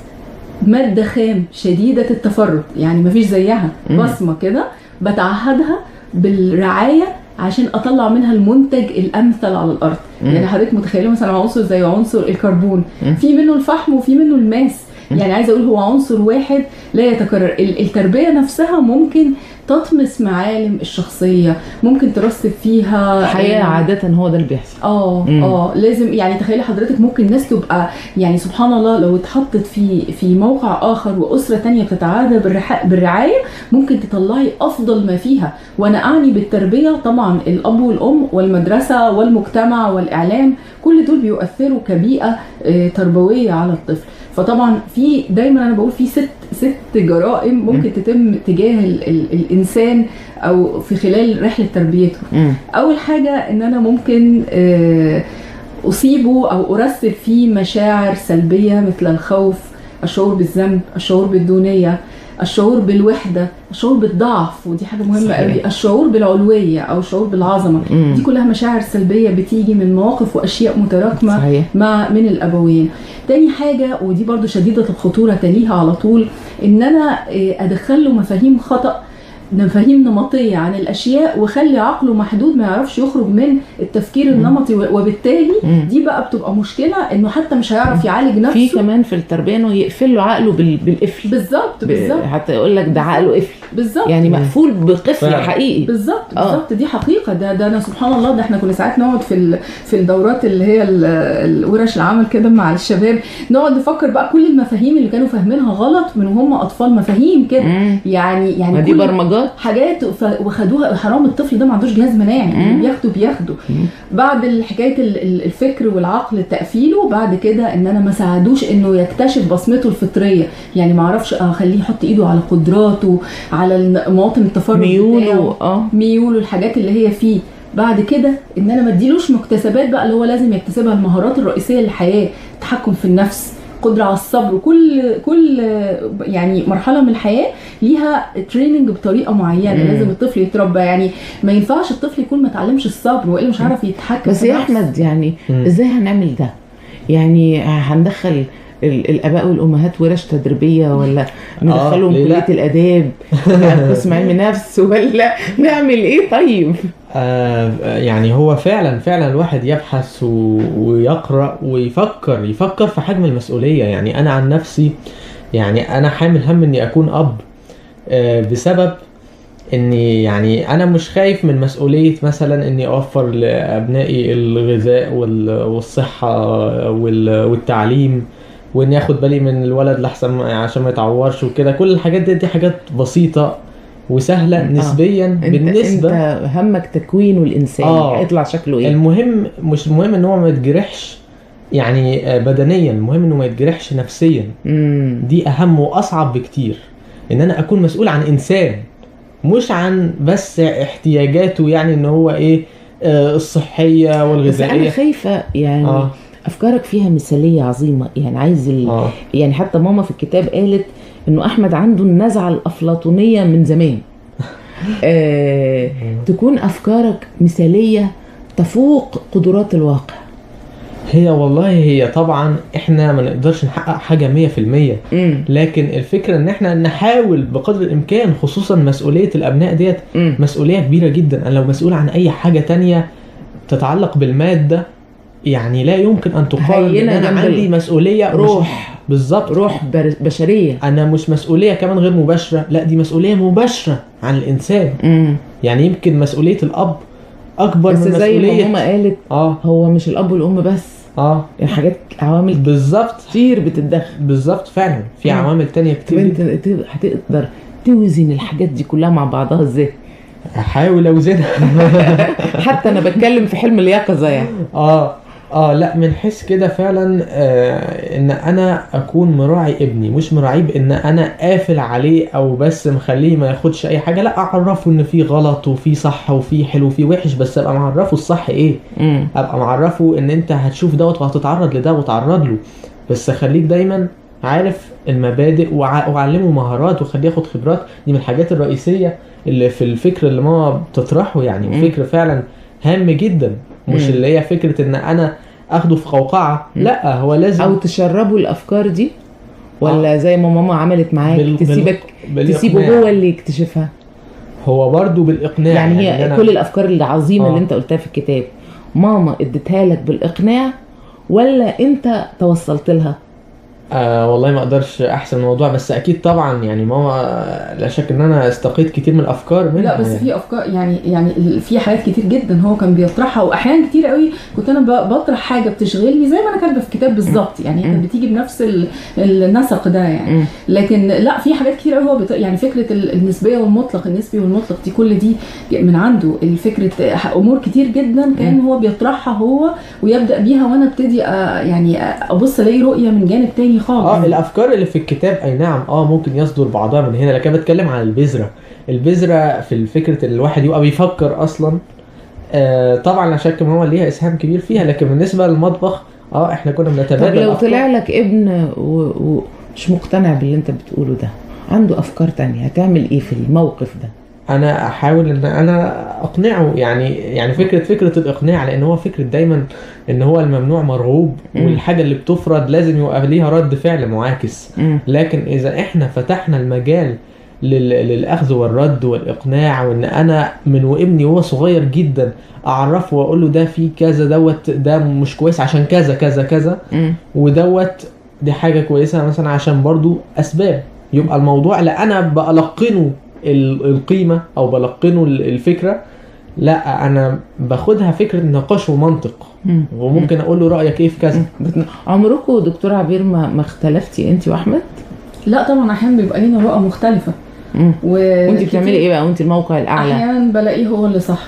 ماده خام شديده التفرد، يعني مفيش زيها، بصمه كده بتعهدها بالرعايه عشان اطلع منها المنتج الامثل على الارض. يعني حضرتك متخيله مثلا عنصر زي عنصر الكربون، في منه الفحم وفي منه الماس. يعني عايزه اقول هو عنصر واحد لا يتكرر. التربيه نفسها ممكن تطمس معالم الشخصيه، ممكن ترسب فيها حياه. عاده هو ده اللي بيحصل. لازم يعني تخيلي حضرتك ممكن ناس تبقى يعني سبحان الله لو اتحطت في موقع اخر واسره تانية بتتعاهد بالرعايه ممكن تطلعي افضل ما فيها. وانا اعني بالتربيه طبعا الاب والام والمدرسه والمجتمع والاعلام، كل دول بيؤثروا كبيئه تربويه على الطفل. فطبعا في دايما انا بقول في ست جرائم ممكن تتم تجاه الانسان او في خلال رحله تربيته. اول حاجه ان انا ممكن اصيبه او ارسل فيه مشاعر سلبيه مثل الخوف، الشعور بالذنب، الشعور بالدونيه، الشعور بالوحده، الشعور بالضعف، ودي حاجه مهمه قوي، الشعور بالعلويه او الشعور بالعظمه. دي كلها مشاعر سلبيه بتيجي من مواقف واشياء متراكمه من الابوين. تاني حاجه ودي برضو شديده الخطوره تليها على طول، ان انا ادخله مفاهيم خطأ، مفاهيم نمطيه عن الاشياء، وخلي عقله محدود ما يعرفش يخرج من التفكير النمطي. وبالتالي دي بقى بتبقى مشكله، انه حتى مش هيعرف يعالج نفسه. في كمان في التربيه انه يقفل له عقله بالقفل. بالظبط حتى يقول لك ده عقله قفل، بالظبط، يعني مقفول بقفل حقيقي. بالظبط دي حقيقه. ده انا سبحان الله، ده احنا كنا ساعات نقعد في الدورات اللي هي الورش العمل كده مع الشباب، نقعد نفكر بقى كل المفاهيم اللي كانوا فاهمينها غلط من وهم اطفال، مفاهيم كده يعني دي برمجات حاجات وخدوها. حرام، الطفل ده ما عندوش جهاز مناعي، بياخده بعد حكايه الفكر والعقل تقفيله. بعد كده ان انا ما ساعدوش انه يكتشف بصمته الفطريه، يعني ما اعرفش اخليه يحط ايده على قدراته، على مواطن التفرد، ميوله الحاجات اللي هي فيه. بعد كده ان انا ما اديلوش مكتسبات بقى اللي هو لازم يكتسبها، المهارات الرئيسيه للحياه، التحكم في النفس، قدرة على الصبر. كل يعني مرحلة من الحياة ليها تريننج بطريقة معينة. لازم الطفل يتربى، يعني ما ينفعش الطفل يكون ما تعلمش الصبر وإلا مش عارف يتحكم. بس يا أحمد يعني إزاي هنعمل ده؟ يعني هندخل الآباء والأمهات ورش تدريبية، ولا ندخلهم كلية الآداب، قسم علم نفس، ولا نعمل إيه؟ طيب يعني هو فعلا الواحد يبحث ويقرأ ويفكر في حجم المسؤولية. يعني أنا عن نفسي يعني أنا حامل هم إني أكون أب، بسبب إني يعني أنا مش خايف من مسؤولية مثلا إني أوفر لأبنائي الغذاء والصحة والتعليم، وإني أخد بالي من الولد لحسن عشان ما يتعورش وكده. كل الحاجات دي حاجات بسيطة وسهله نسبيا بالنسبه. انت همك تكوينه الانسان هيطلع شكله ايه. المهم مش المهم ان هو ما يتجرحش يعني بدنيا، المهم انه ما يتجرحش نفسيا. دي اهم واصعب بكتير، ان انا اكون مسؤول عن انسان مش عن بس احتياجاته، يعني ان هو ايه الصحيه والغذائيه. بس انا خايفه يعني افكارك فيها مثاليه عظيمه، يعني عايز يعني حتى ماما في الكتاب قالت انه احمد عنده النزعه الافلاطونيه من زمان. تكون افكارك مثاليه تفوق قدرات الواقع. هي والله هي طبعا احنا ما نقدرش نحقق حاجه 100%، لكن الفكره ان احنا نحاول بقدر الامكان، خصوصا مسؤوليه الابناء ديت مسؤوليه كبيره جدا. انا لو مسؤول عن اي حاجه تانية تتعلق بالماده يعني لا يمكن ان تقارن. انا عندي مسؤوليه روح، بالظبط، روح بشريه. انا مش مسؤوليه كمان غير مباشره، لا دي مسؤوليه مباشره عن الانسان. يعني يمكن مسؤوليه الاب اكبر من مسؤوليه، زي ما ماما قالت هو مش الاب والام بس، الحاجات عوامل بالظبط كتير بتتدخل. بالظبط فعلا في عوامل تانية كتير. انت هتقدر توزن الحاجات دي كلها مع بعضها ازاي؟ احاول اوزنها. حتى انا بتكلم في حلم اليقظه يعني. لا من حيث كده فعلا ان انا اكون مراعي ابني، مش مراعيه بان انا قافل عليه او بس مخليه ما ياخدش اي حاجه، لا اعرفه ان في غلط وفي صح وفي حلو وفي وحش، بس ابقى معرفه الصح ايه. ابقى معرفه ان انت هتشوف دوت وهتتعرض لده وتعرض له، بس خليك دايما عارف المبادئ وعلمه مهارات وخليه ياخد خبرات. دي من الحاجات الرئيسيه اللي في الفكر اللي ماما بتطرحه، يعني فكر فعلا هام جدا، مش اللي هي فكرة ان انا اخده في قوقعة، لا هو لازم او تشربه الافكار دي، ولا زي ما ماما عملت معاك تسيبه هو اللي يكتشفها. هو برضو بالاقناع، يعني هي كل الافكار العظيمة اللي انت قلتها في الكتاب ماما اديتها لك بالاقناع ولا انت توصلت لها؟ والله ما اقدرش احسن الموضوع، بس اكيد طبعا يعني ماما لا شك ان انا استقيت كتير من الافكار منها. لا بس يعني في افكار يعني في حاجات كتير جدا هو كان بيطرحها، واحيانا كتير قوي كنت انا بطرح حاجه بتشغلني زي ما انا كاتبه في الكتاب بالظبط، يعني كانت بتيجي بنفس النسق ده يعني. لكن لا في حاجات كتير قوي هو يعني فكره النسبيه والمطلق، النسبي والمطلق دي كل دي من عنده. الفكره امور كتير جدا كان هو بيطرحها هو ويبدا بيها، وانا ابتدي يعني ابص الاقي رؤيه من جانب تاني خالص. الافكار اللي في الكتاب اي نعم ممكن يصدر بعضها من هنا، لكن بتكلم عن البذره في الفكره اللي الواحد يبقى بيفكر اصلا. طبعا لا شك ماما ليها اسهام كبير فيها، لكن بالنسبه للمطبخ احنا كنا بنتبادل. طب لو طلع لك ابن ومش مقتنع باللي انت بتقوله ده، عنده افكار تانية، هتعمل ايه في الموقف ده؟ انا احاول ان انا اقنعه، يعني فكره الاقناع، لان هو فكره دايما ان هو الممنوع مرغوب، والحاجه اللي بتفرض لازم يبقى ليها رد فعل معاكس. لكن اذا احنا فتحنا المجال للاخذ والرد والاقناع، وان انا من وابني وهو صغير جدا اعرفه واقول له ده في كذا، دوت ده مش كويس عشان كذا كذا كذا، ودوت دي حاجه كويسه مثلا عشان برضو اسباب، يبقى الموضوع لا انا بلقنه القيمة او بلقنه الفكرة، لا انا باخدها فكرة نقاش ومنطق، وممكن اقول له رأيك ايه في كذا. عمركم دكتور عبير ما اختلفتي انت واحمد؟ لا طبعا احيانا بيبقى لينا رؤى مختلفة. وانت بتعملي ايه بقى وانت الموقع الاعلى؟ احيانا بلاقيه هو اللي صح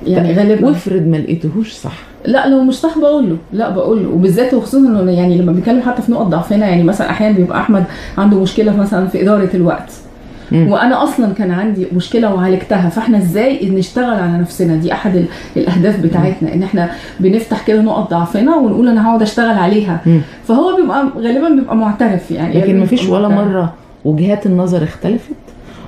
يعني غالبا. وافرض ما لقيتهوش صح؟ لا لو مش صح بقول له، وبالذات وخصوصا انه يعني لما بنتكلم حتى في نقط ضعفنا، يعني مثلا احيانا بيبقى احمد عنده مشكلة مثلا في إدارة الوقت، وانا اصلا كان عندي مشكله وعالجتها، فاحنا ازاي نشتغل على نفسنا؟ دي احد الاهداف بتاعتنا، ان احنا بنفتح كده نقط ضعفنا ونقول انا هقعد اشتغل عليها. فهو بيبقى غالبا بيبقى معترف يعني. لكن مفيش ولا مره وجهات النظر اختلفت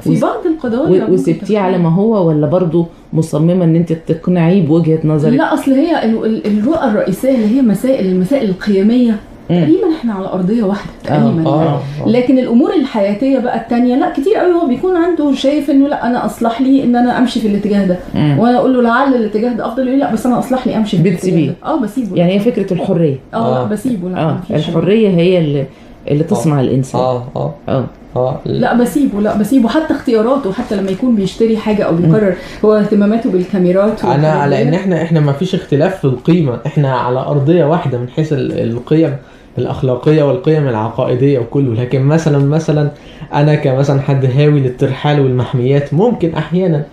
في بعض القضايا وسبتيه على ما هو، ولا برضو مصممه ان انت تقنعيه بوجهه نظرك؟ لا اصل هي الرؤى الرئيسيه اللي هي المسائل القيميه تقريبا احنا على ارضيه واحده تقريبا. لكن الامور الحياتيه بقى التانية لا، كتير قوي هو بيكون عنده شايف انه لا انا اصلح لي ان انا امشي في الاتجاه ده، وانا اقول له لعل الاتجاه ده افضل، يقول لا بس انا اصلح لي امشي في الاتجاه ده. بسيبه يعني هي فكره الحريه. لا بسيبه. لا الحريه هي اللي تصنع الانسان. لا بسيبه حتى اختياراته، حتى لما يكون بيشتري حاجه او بيقرر هو اهتماماته بالكاميرات. انا على ان احنا ما فيش اختلاف في القيمه، احنا على ارضيه واحده من حيث القيم. الاخلاقيه والقيم العقائديه وكله. لكن مثلا انا كمثلا حد هاوي للترحال والمحميات، ممكن احيانا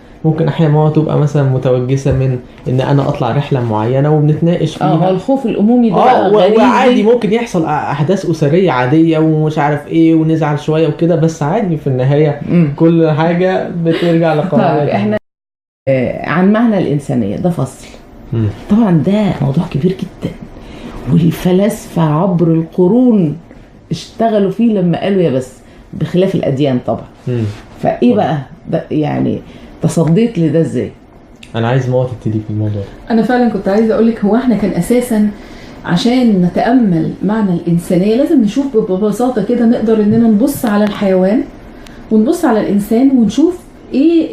ماما تبقى مثلا متوجسه من ان انا اطلع رحله معينه وبنتناقش فيها. هو الخوف الامومي ده غريب، وعادي ممكن يحصل احداث اسريه عاديه ومش عارف ايه ونزعل شويه وكده، بس عادي في النهايه كل حاجه بترجع لقواعد. طيب احنا عن معنى الانسانيه ده فصل. طبعا ده موضوع كبير جدا، والفلاسفه عبر القرون اشتغلوا فيه لما قالوا يا بس، بخلاف الاديان طبعا. فايه بقى ده يعني تصديت لده ازاي؟ انا عايز موت تبتدي في الموضوع. انا فعلا كنت عايزه اقول لك، هو احنا كان اساسا عشان نتامل معنى الانسانيه لازم نشوف ببساطه كده، نقدر اننا نبص على الحيوان ونبص على الانسان ونشوف ايه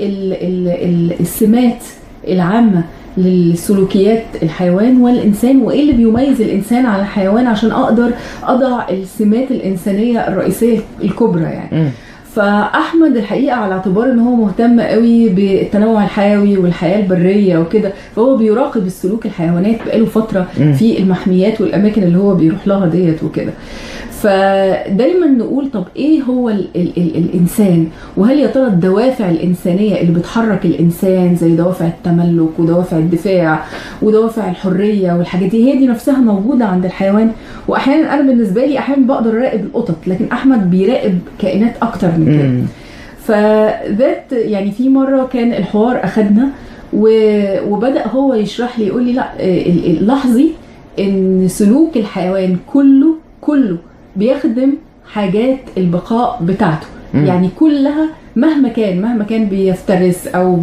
السمات العامه للسلوكيات الحيوان والإنسان، وإيه اللي بيميز الإنسان على الحيوان عشان أقدر أضع السمات الإنسانية الرئيسية الكبرى يعني. فأحمد الحقيقة على اعتبار إن هو مهتم قوي بالتنوع الحيوي والحياة البرية وكده، فهو بيراقب السلوك الحيوانات بقاله فترة في المحميات والأماكن اللي هو بيروح لها ديت وكده. فدايما نقول طب ايه هو الانسان، وهل يا ترى الدوافع الانسانيه اللي بتحرك الانسان زي دوافع التملك ودوافع الدفاع ودوافع الحريه والحاجات دي، هي دي نفسها موجوده عند الحيوان؟ واحيانا انا بالنسبه لي احيانا بقدر اراقب القطط، لكن احمد بيراقب كائنات اكتر من كده. فذات يعني في مره كان الحوار اخدنا وبدا هو يشرح لي، يقول لي لا لاحظي ان سلوك الحيوان كله بيخدم حاجات البقاء بتاعته. يعني كلها مهما كان بيفترس او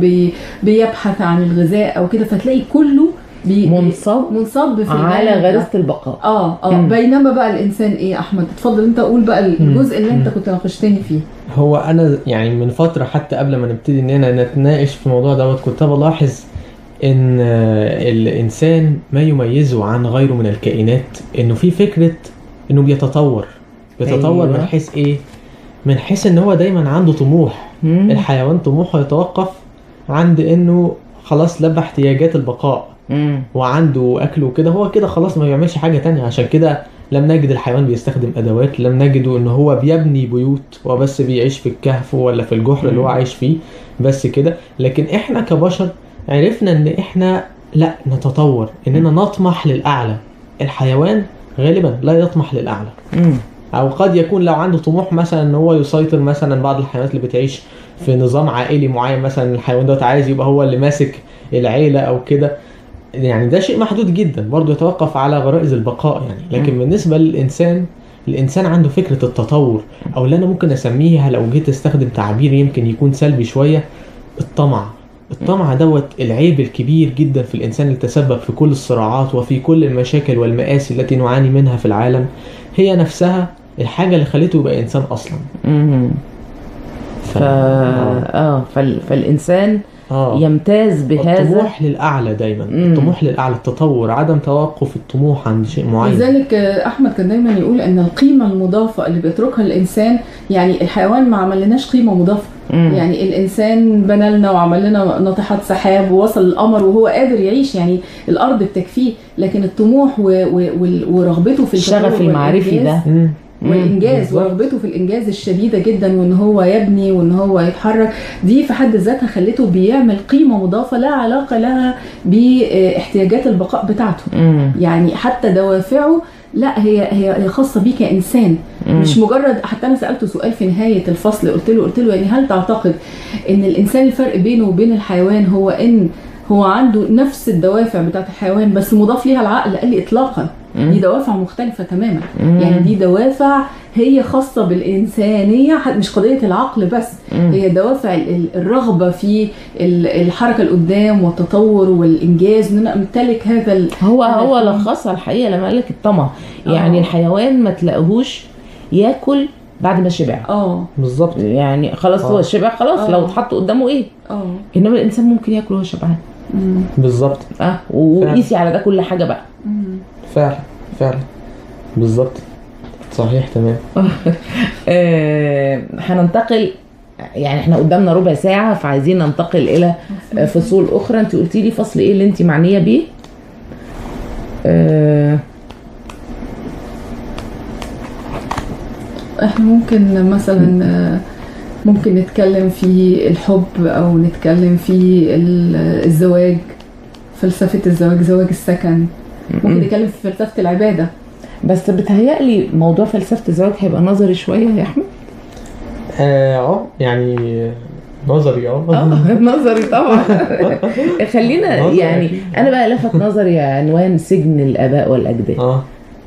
بيبحث عن الغذاء او كده، فتلاقي كله منصب في على غريزة البقاء. بينما بقى الانسان ايه؟ احمد اتفضل انت قول بقى الجزء اللي انت كنت ناقشتني فيه. هو انا يعني من فترة حتى قبل ما نبتدي اننا نتناقش في الموضوع دوت، كنت بلاحظ ان الانسان ما يميزه عن غيره من الكائنات انه في فكرة انه بيتطور. أيوة. من حيث ايه؟ من حيث ان هو دايما عنده طموح. الحيوان طموحه يتوقف عند انه خلاص لبى احتياجات البقاء وعنده اكله وكده، هو كده خلاص ما بيعملش حاجة تانية. عشان كده لم نجد الحيوان بيستخدم ادوات، لم نجده ان هو بيبني بيوت وبس بيعيش في الكهف ولا في الجحر اللي هو عايش فيه بس كده. لكن احنا كبشر عرفنا ان احنا لا نتطور، اننا نطمح للاعلى. الحيوان غالبا لا يطمح للاعلى، او قد يكون لو عنده طموح مثلا ان هو يسيطر. مثلا بعض الحيوانات اللي بتعيش في نظام عائلي معين، مثلا الحيوان ده عايز يبقى هو اللي ماسك العيله او كده، يعني ده شيء محدود جدا برضو يتوقف على غرائز البقاء يعني. لكن بالنسبه للانسان، الانسان عنده فكره التطور، او اللي انا ممكن اسميها لو جيت استخدم تعبير يمكن يكون سلبي شويه، الطمع دوت العيب الكبير جدا في الإنسان اللي تسبب في كل الصراعات وفي كل المشاكل والمآسي التي نعاني منها في العالم. هي نفسها الحاجة اللي خليته يبقى إنسان أصلا. فالإنسان يمتاز بهذا الطموح للأعلى دايما. الطموح للأعلى، التطور، عدم توقف الطموح عند شيء معين. لذلك أحمد كان دايما يقول أن القيمة المضافة اللي بيتركها الإنسان، يعني الحيوان ما عمل لناش قيمة مضافة. يعني الإنسان بنى لنا وعمل لنا ناطحات سحاب ووصل القمر وهو قادر يعيش، يعني الأرض بتكفيه. لكن الطموح ورغبته في الشغف المعرفي ده والإنجاز ورغبته في الإنجاز الشديدة جدا، وإن هو يبني وإن هو يتحرك، دي في حد ذاتها خلته بيعمل قيمة مضافة لا علاقة لها باحتياجات البقاء بتاعته. يعني حتى دوافعه لا هي خاصة بيه كإنسان، مش مجرد. حتى أنا سألته سؤال في نهاية الفصل، قلت له يعني هل تعتقد إن الإنسان الفرق بينه وبين الحيوان هو إن هو عنده نفس الدوافع بتاعت الحيوان بس مضاف ليها العقل؟ قال لي إطلاقا، دي دوافع مختلفة تماما. يعني دي دوافع هي خاصة بالإنسانية، مش قضية العقل بس. هي دوافع الرغبة في الحركة القدام والتطور والإنجاز، إن أنا أمتلك هذا هو لخصها الحقيقة لما قالك الطمع. يعني الحيوان ما تلاقوهوش ياكل بعد ما شبع. بالظبط. يعني خلاص هو شبع خلاص. لو اتحط قدامه ايه. إنما الإنسان ممكن ياكل وهو شبعان. بالظبط. وقيسي على ده كل حاجة بقى. فعلا بالظبط، صحيح تمام. هننتقل، يعني احنا قدامنا ربع ساعة، فعايزين ننتقل الى فصول اخرى. انت قلتي لي فصل ايه اللي انت معنية بيه؟ احنا ممكن مثلا ممكن نتكلم في الحب او نتكلم في الزواج، فلسفة الزواج، زواج السكن. ممكن نتكلم في فلسفة العبادة. بس بتهيألي موضوع فلسفة الزواج هيبقى نظري شوية يا أحمد. يعني نظري نظري طبعا. خلينا يعني انا بقى لفت نظري عنوان سجن الآباء والأجداد.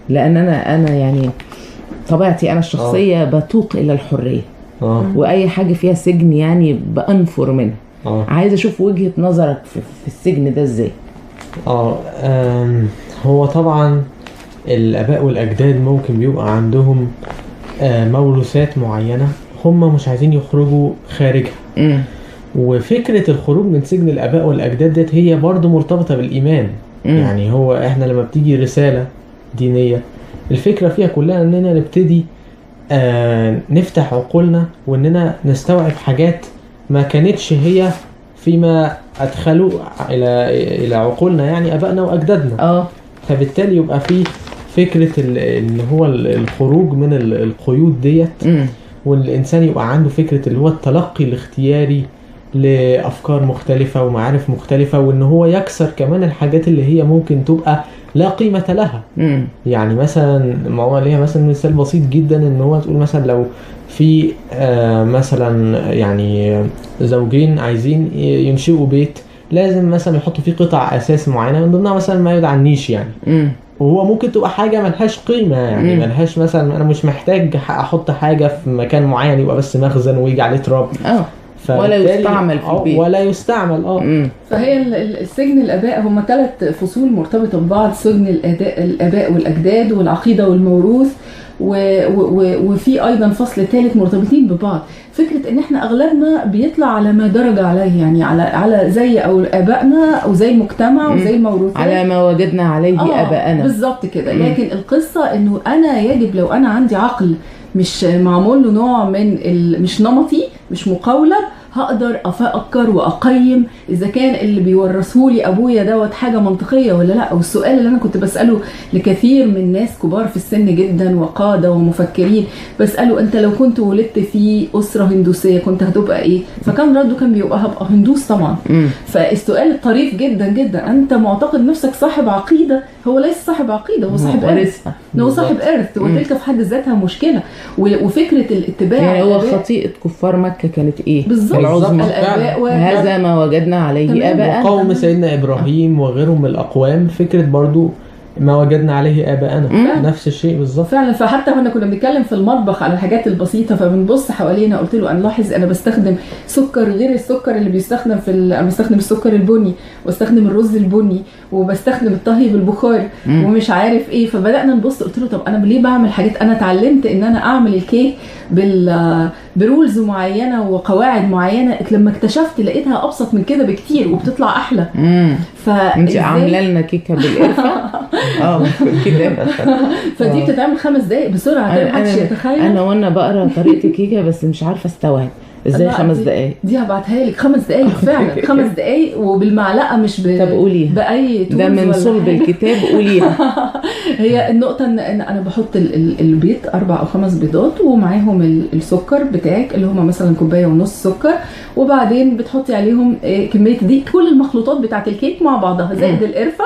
لأن أنا يعني طبيعتي أنا الشخصية بتوق إلى الحرية. وأي حاجة فيها سجن يعني بأنفر منها. عايزة أشوف وجهة نظرك في السجن ده إزاي. هو طبعا الآباء والأجداد ممكن بيبقى عندهم موروثات معينة هم مش عايزين يخرجوا خارجها. وفكرة الخروج من سجن الآباء والأجداد ديت هي برضو مرتبطة بالإيمان. يعني هو إحنا لما بتيجي رسالة دينية الفكرة فيها كلها إننا نبتدي نفتح عقولنا وإننا نستوعب حاجات ما كانتش هي فيما أدخلوا إلى عقولنا يعني آبائنا وأجدادنا. فبالتالي يبقى في فكرة اللي هو الخروج من القيود ديت. والإنسان يبقى عنده فكرة اللي هو التلقي الاختياري لأفكار مختلفة ومعارف مختلفة، وإن هو يكسر كمان الحاجات اللي هي ممكن تبقى لا قيمة لها. يعني مثلا ما هو ليها مثلا مثال بسيط جدا، إن هو تقول مثلا لو في مثلا يعني زوجين عايزين ينشئوا بيت، لازم مثلا يحطوا فيه قطع أساس معينة، من ضمنها مثلا ما يدعى النيش يعني. وهو ممكن تبقى حاجة ملهاش قيمة يعني ملهاش مثلا، أنا مش محتاج أحط حاجة في مكان معين يبقى بس مخزن ويجي على تراب ولا يستعمل في البيت ولا يستعمل. فهي السجن الآباء هم 3 فصول مرتبطة ببعض: سجن الآباء والأجداد والعقيدة والموروث، وفي أيضا فصل ثالث مرتبطين ببعض. فكرة إن إحنا أغلبنا بيطلع على ما درج عليه، يعني على زي أو آبائنا أو زي المجتمع وزي الموروثات، على ما وجدنا عليه آبائنا بالظبط كده. لكن القصة إنه أنا يجب لو أنا عندي عقل مش معمول له نوع من مش نمطي مش مقولب، هقدر افكر واقيم اذا كان اللي بيورثهولي ابويا دوت حاجه منطقيه ولا لا. او السؤال اللي انا كنت بساله لكثير من ناس كبار في السن جدا وقاده ومفكرين، بساله انت لو كنت ولدت في اسره هندوسيه كنت هتبقى ايه؟ فكان رده كان بيبقى هبقى هندوس طبعا. فالسؤال طريف جدا جدا. انت معتقد نفسك صاحب عقيده، هو ليس صاحب عقيده، هو صاحب ارث، هو صاحب ارث، وتلك في حد ذاتها مشكله. وفكره الاتباع يعني هو خطيئه كفار مكه كانت ايه؟ بالظبط. هذا ما وجدنا عليه آباءنا. وقوم سيدنا إبراهيم وغيرهم من الأقوام فكرة برضو ما وجدنا عليه آباءنا نفس الشيء بالظبط فعلا. فحتى وانا كنا بنتكلم في المطبخ على الحاجات البسيطه، فبنبص حوالينا قلت له انا لاحظ انا بستخدم سكر غير السكر اللي بيستخدم انا بستخدم السكر البني، واستخدم الرز البني، وبستخدم الطهي بالبخار ومش عارف ايه. فبدانا نبص، قلت له طب انا ليه بعمل حاجات؟ انا اتعلمت ان انا اعمل الكيك برولز معينه وقواعد معينه، لما اكتشفت لقيتها ابسط من كده بكتير وبتطلع احلى. انت عامله لنا كيكه بالقرفه كده. فدي بتتعمل 5 دقايق بسرعه كده، محدش يتخيل. انا وانا بقرا طريقه الكيكه بس مش عارفه استوعب ازاي 5 دقايق. دي هبعتها لك 5 دقايق فعلا. 5 دقايق وبالمعلقه مش طب قوليها باي تولز ده من صلب الكتاب. قوليها. هي النقطه ان انا بحط البيض 4 أو 5 بيضات ومعاهم السكر بتاعك اللي هما مثلا 1.5 كوب سكر، وبعدين بتحطي عليهم كميه دي كل المخلوطات بتاعه الكيك مع بعضها زائد القرفه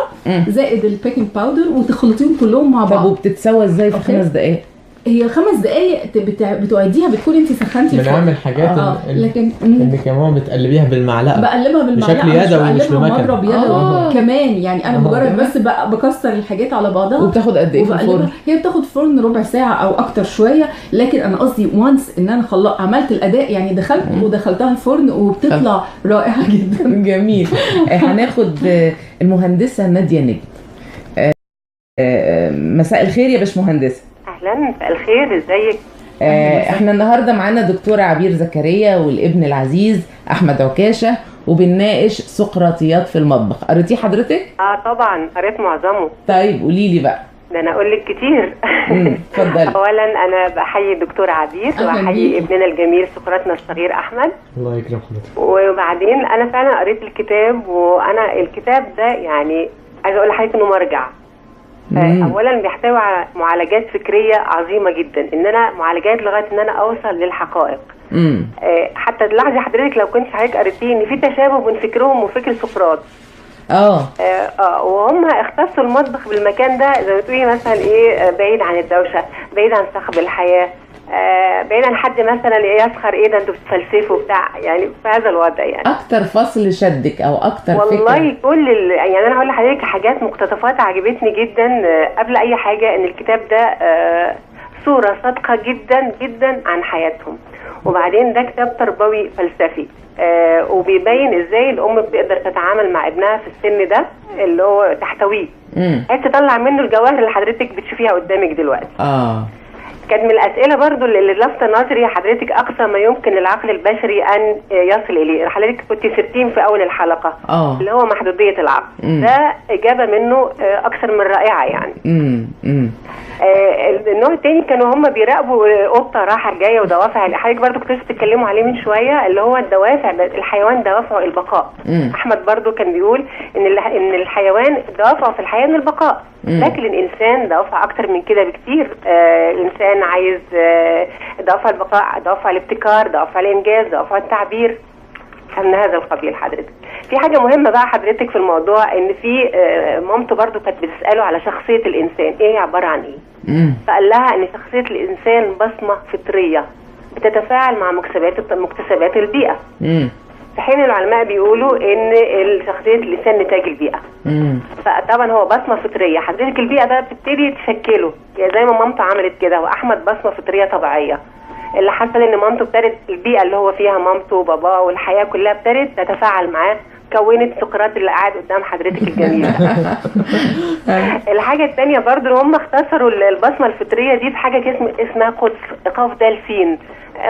زائد البيكنج باودر، وتخلطيهم كلهم مع بعض. طب وبتتسوى ازاي في 5 دقايق؟ هي 5 دقايق بتعديها، بتكون انت سخنتي الفرن. بنعمل حاجات لكن اللي كمان بتقلبيها بالمعلقه، بقلبها بالمعلقه بشكل يدوي مش بمكنه، مضرب يدوي كمان. يعني انا مجرد بس بكسر الحاجات على بعضها. وبتاخد قد ايه في الفرن؟ هي بتاخد فرن ربع ساعه او اكتر شويه، لكن انا قصدي وانس ان انا عملت الاداء يعني دخلت ودخلتها الفرن وبتطلع رائعه جدا. جميل. هناخد المهندسه ناديه نجم. مساء الخير يا باشمهندسه. اهلا، مساء الخير، ازيك؟ احنا النهارده معانا دكتوره عبير زكريا والابن العزيز احمد عكاشه، وبنناقش سقراطيات في المطبخ. قريتيه حضرتك؟ طبعا قريت معظمه. طيب قولي لي بقى. ده انا اقول لك كتير. اتفضلي. اولا انا بحيي الدكتوره عبير واحيي ابننا الجميل سقراطنا الصغير احمد، الله يكرم حضرتك. وبعدين انا فعلا قريت الكتاب، وانا الكتاب ده يعني عايزه اقول لحضرتك انه مرجع اولا بيحتوي على معالجات فكريه عظيمه جدا، ان انا معالجات لغايه ان انا اوصل للحقائق. حتى تلاحظي حضرتك لو كنت حضرتك قريتيه ان في تشابه بين فكرهم وفكر سقراط. وهم اختصوا المطبخ بالمكان ده زي ما تقولي مثلا ايه، بعيد عن الدوشه، بعيد عن صخب الحياه، بعيد عن حد مثلا يسخر ايه ده انتوا بتفلسفوا بتاع، يعني في هذا الوضع. يعني اكتر فصل شدك او اكتر والله فكرة؟ يعني انا هقول لحضرتك حاجات مقتطفات عجبتني جدا. قبل اي حاجه ان الكتاب ده صوره صادقه جدا جدا عن حياتهم، وبعدين ده كتاب تربوي فلسفي، وبيبين ازاي الام بتقدر تتعامل مع ابنها في السن ده اللي هو تحتويه، عايز تطلع منه الجواهر اللي حضرتك بتشوفيها قدامك دلوقتي. كانت من الاسئله برضو اللي لفت نظري حضرتك اقصى ما يمكن للعقل البشري ان يصل اليه، حضرتك كنت سبتين في اول الحلقه اللي هو محدوديه العقل. ده اجابه منه اكثر من رائعه يعني. النوع الثاني كانوا هم بيراقبوا قطه رايحه جايه ودوافع، حضرتك برضو كنتوا بتتكلموا عليه من شويه، اللي هو الدوافع، الحيوان دوافعه البقاء. احمد برضو كان بيقول ان الحيوان دوافعه في الحياه من البقاء، لكن الانسان دوافع اكتر من كده بكتير. الانسان عايز دوافع البقاء، دوافع الابتكار، دوافع الانجاز، دوافع التعبير، من هذا القبيل. حضرتك في حاجه مهمه بقى حضرتك في الموضوع، ان في مامته برضو كانت بتساله على شخصيه الانسان ايه عباره عن ايه. فقال لها ان شخصيه الانسان بصمه فطريه بتتفاعل مع مكتسبات البيئه، في حين العلماء بيقولوا ان شخصيه الانسان نتاج البيئه. فطبعا هو بصمه فطريه، حضرتك البيئه بقى بتبتدي تشكله، يعني زي ما مامته عملت كده، واحمد بصمه فطريه طبيعيه. اللي حصل ان مامته ابتدت البيئه اللي هو فيها مامته وباباه والحياه كلها ابتدت تتفاعل معاه، كونت سقراط اللي قاعد قدام حضرتك الجميل. الحاجه الثانيه برضو هم اختصروا البصمه الفطريه دي بحاجه اسمها قاف دال سين،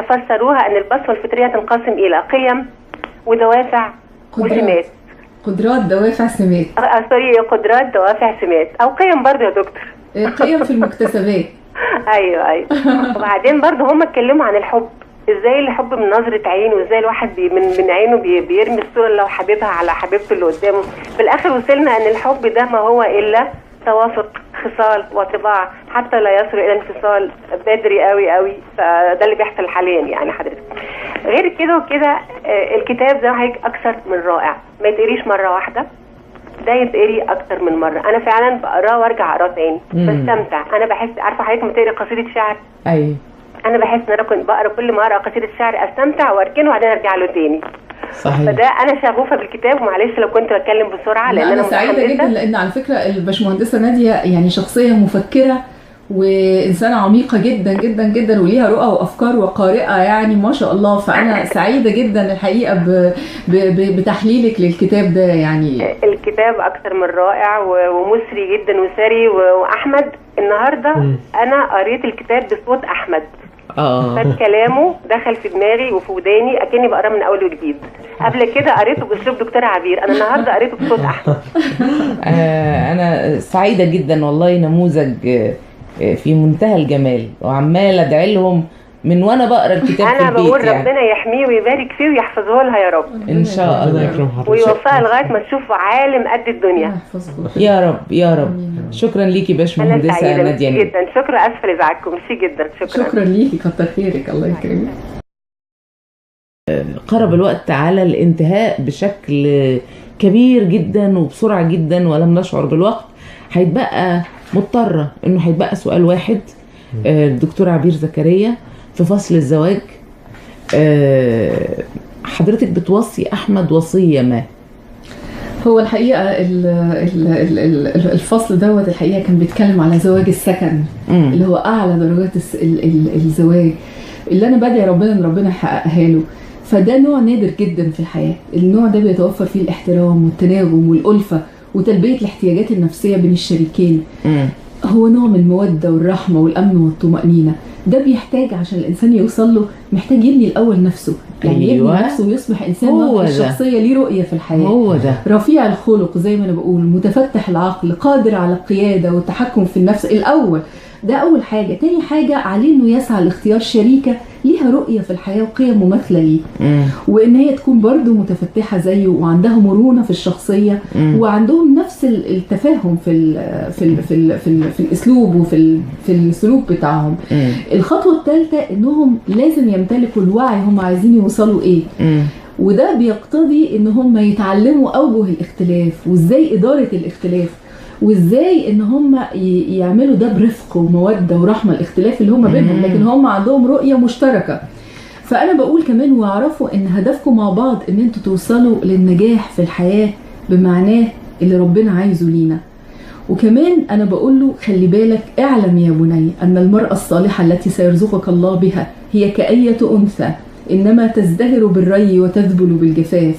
فسروها ان البصمه الفطريه تنقسم الى قيم ودوافع وسمات. قدرات، دوافع، سمات. قدرات، دوافع، سمات، او قيم برضو يا دكتور. قيم في المكتسبات. ايوه. وبعدين برضو هم اتكلموا عن الحب، ازاي الحب من نظرة عين، وازاي الواحد من عينه بيرمي الصورة اللي هو حبيبها على حبيبته اللي قدامه. في الاخر وصلنا ان الحب ده ما هو الا توافق خصال وطباع، حتى لا يصل الى انفصال بدري قوي قوي. فده اللي بيحصل حاليا يعني حضرتك. غير كده وكده الكتاب ده اكثر من رائع، ما يتقريش مرة واحدة، ده يتقري اكتر من مره. انا فعلا بقراه وارجع اقراه تاني، بستمتع. انا بحس، عارفه حضرتك لما تقري قصيده شعر؟ ايوه. انا بحس ان انا كنت بقرا كل ما اقرا قصيده شعر استمتع واركنه وبعدين ارجع له تاني. صحيح. فده انا شغوفه بالكتاب، ومعلش لو كنت بتكلم بسرعه لان انا سعيده جدا، لان على فكره الباشمهندسه ناديه يعني شخصيه مفكره وإنسانة عميقة جدا جدا جدا، وليها رؤى وأفكار وقارئة يعني ما شاء الله. فأنا سعيدة جدا الحقيقة بتحليلك للكتاب ده. يعني الكتاب أكثر من رائع ومسري جدا وسري. وأحمد النهاردة أنا قريت الكتاب بصوت أحمد، كلامه دخل في دماغي وفي وداني أكني بقراه من أول وجديد. قبل كده قريته بأسلوب دكتورة عبير، أنا النهاردة قريته بصوت أحمد. أنا سعيدة جدا والله، نموذج في منتهى الجمال، وعمال ادعي لهم من وانا بقرا الكتاب في البيت. انا بقول يعني ربنا يحميه ويبارك فيه ويحفظه لها يا رب ان شاء الله، ويوفقها لغايه ما تشوف عالم قد الدنيا يا رب يا رب. شكرا ليكي باشمهندسه ناديه جدا. شكرا، اسفه لازعاجكم، ميرسي جدا. شكرا ليكي، كتر خيرك، الله يكرمك. قرب الوقت على الانتهاء بشكل كبير جدا وبسرعه جدا ولم نشعر بالوقت. هيتبقى مضطرة انه هيتبقى سؤال واحد. الدكتور عبير زكريا، في فصل الزواج حضرتك بتوصي احمد وصية ما؟ هو الحقيقة الفصل دوت الحقيقة كان بيتكلم على زواج السكن، اللي هو اعلى درجات الزواج اللي انا بدعي ربنا ان ربنا يحققها له. فده نوع نادر جدا في الحياة. النوع ده بيتوفر فيه الاحترام والتناغم والألفة وتلبية الاحتياجات النفسية بين الشريكين. هو نوع من المودة والرحمة والأمن والطمأنينة. ده بيحتاج عشان الإنسان يوصل له، محتاج يبني الأول نفسه، يعني يبني نفسه ويصبح إنسان واضح الشخصية، ليه رؤية في الحياة، هو ده رفيع الخلق زي ما أنا بقول، متفتح العقل، قادر على القيادة والتحكم في النفس. الأول ده أول حاجة. تاني حاجة عليه إنه يسعى لاختيار شريكة ليها ليها رؤيه في الحياه وقيم مماثله ليه، وان هي تكون برضو متفتحه زيه وعندها مرونه في الشخصيه، وعندهم نفس التفاهم في الاسلوب وفي السلوك بتاعهم. الخطوه الثالثه انهم لازم يمتلكوا الوعي هم عايزين يوصلوا ايه، وده بيقتضي ان هم يتعلموا اوجه الاختلاف وازاي اداره الاختلاف، وازاي ان هم يعملوا ده برفق وموده ورحمه، الاختلاف اللي هم بينهم، لكن هم عندهم رؤيه مشتركه. فانا بقول كمان واعرفوا ان هدفكم مع بعض ان انتوا توصلوا للنجاح في الحياه بمعناه اللي ربنا عايزه لينا. وكمان انا بقول له خلي بالك، اعلم يا بني ان المرأة الصالحة التي سيرزقك الله بها هي كأية أنثى إنما تزدهر بالري وتذبل بالجفاف،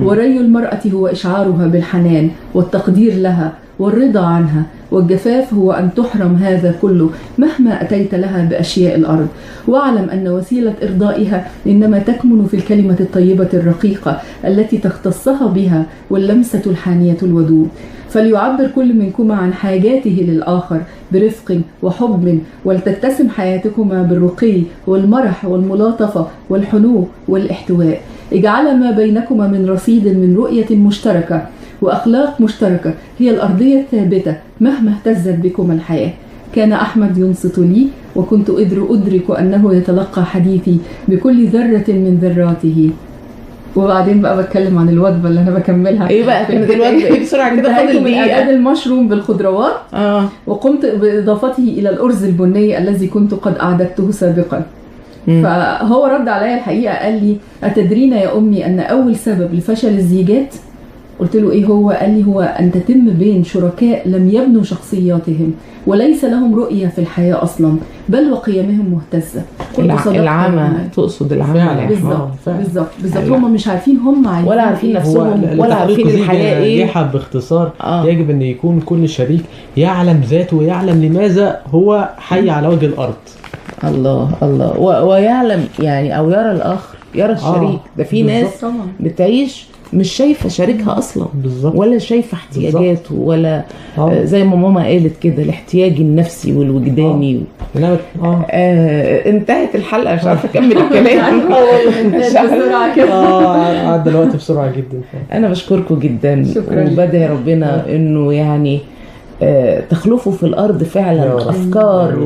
وري المرأة هو إشعارها بالحنان والتقدير لها والرضا عنها، والجفاف هو أن تحرم هذا كله مهما أتيت لها بأشياء الأرض. واعلم أن وسيلة إرضائها إنما تكمن في الكلمة الطيبة الرقيقة التي تختصها بها واللمسة الحانية الودود. فليعبر كل منكما عن حاجاته للآخر برفق وحب، ولتتسم حياتكما بالرقي والمرح والملاطفة والحنو والاحتواء. اجعل ما بينكما من رصيد من رؤية مشتركة وأخلاق مشتركة هي الأرضية الثابتة مهما اهتزت بكما الحياة. كان أحمد ينصت لي وكنت أدرك أنه يتلقى حديثي بكل ذرة من ذراته. وبعدين بقى بتكلم عن الوجبه اللي انا بكملها. ايه بقى كانت الوجبه؟ ايه بسرعه كده فاضل من اعداد المشروم بالخضروات، وقمت باضافته الى الارز البني الذي كنت قد اعددته سابقا. فهو رد عليا الحقيقه قال لي اتدرين يا امي ان اول سبب لفشل الزيجات؟ قلت له ايه هو؟ قال لي هو ان تتم بين شركاء لم يبنوا شخصياتهم وليس لهم رؤيه في الحياه اصلا، بل وقيمهم مهتزه. العامة تقصد العامة؟ بالظبط هم مش عارفين هم عايزين ولا عارفين نفسهم ولا عارفين الحياة ايه. يحب باختصار يجب ان يكون كل شريك يعلم ذاته ويعلم لماذا هو حي على وجه الارض. الله ويعلم يعني او يرى الاخر، يرى الشريك. ده في ناس بتعيش مش شايفه شريكها اصلا ولا شايفه احتياجاته ولا زي ما ماما قالت كده الاحتياج النفسي والوجداني. انتهت الحلقه، مش عارفه اكمل الكلام. بسرعه كده عدى الوقت بسرعه جدا. انا بشكركم جدا وبدعي ربنا انه يعني تخلفوا في الارض فعلا افكار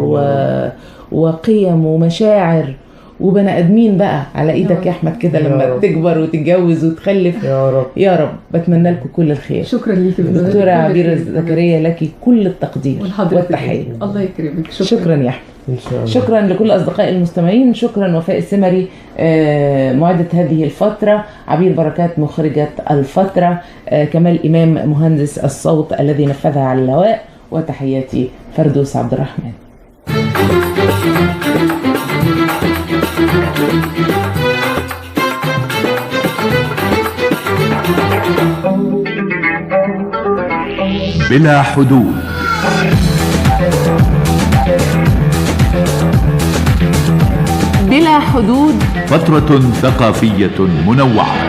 وقيم ومشاعر وبني ادمين بقى على ايدك يا احمد كده لما تكبر وتتجوز وتخلف. يا رب يا رب. بتمنى لكم كل الخير. شكرا ليكي دكتوره عبير زكريا، لك كل التقدير والتحيه. الله يكرمك. شكرا يا احمد. شكرا لكل اصدقائي المستمعين. شكرا وفاء السمري معدة هذه الفتره، عبير بركات مخرجة الفتره، كمال امام مهندس الصوت الذي نفذها على الهواء، وتحياتي فردوس عبد الرحمن. بلا حدود. بلا حدود، فترة ثقافية منوعة.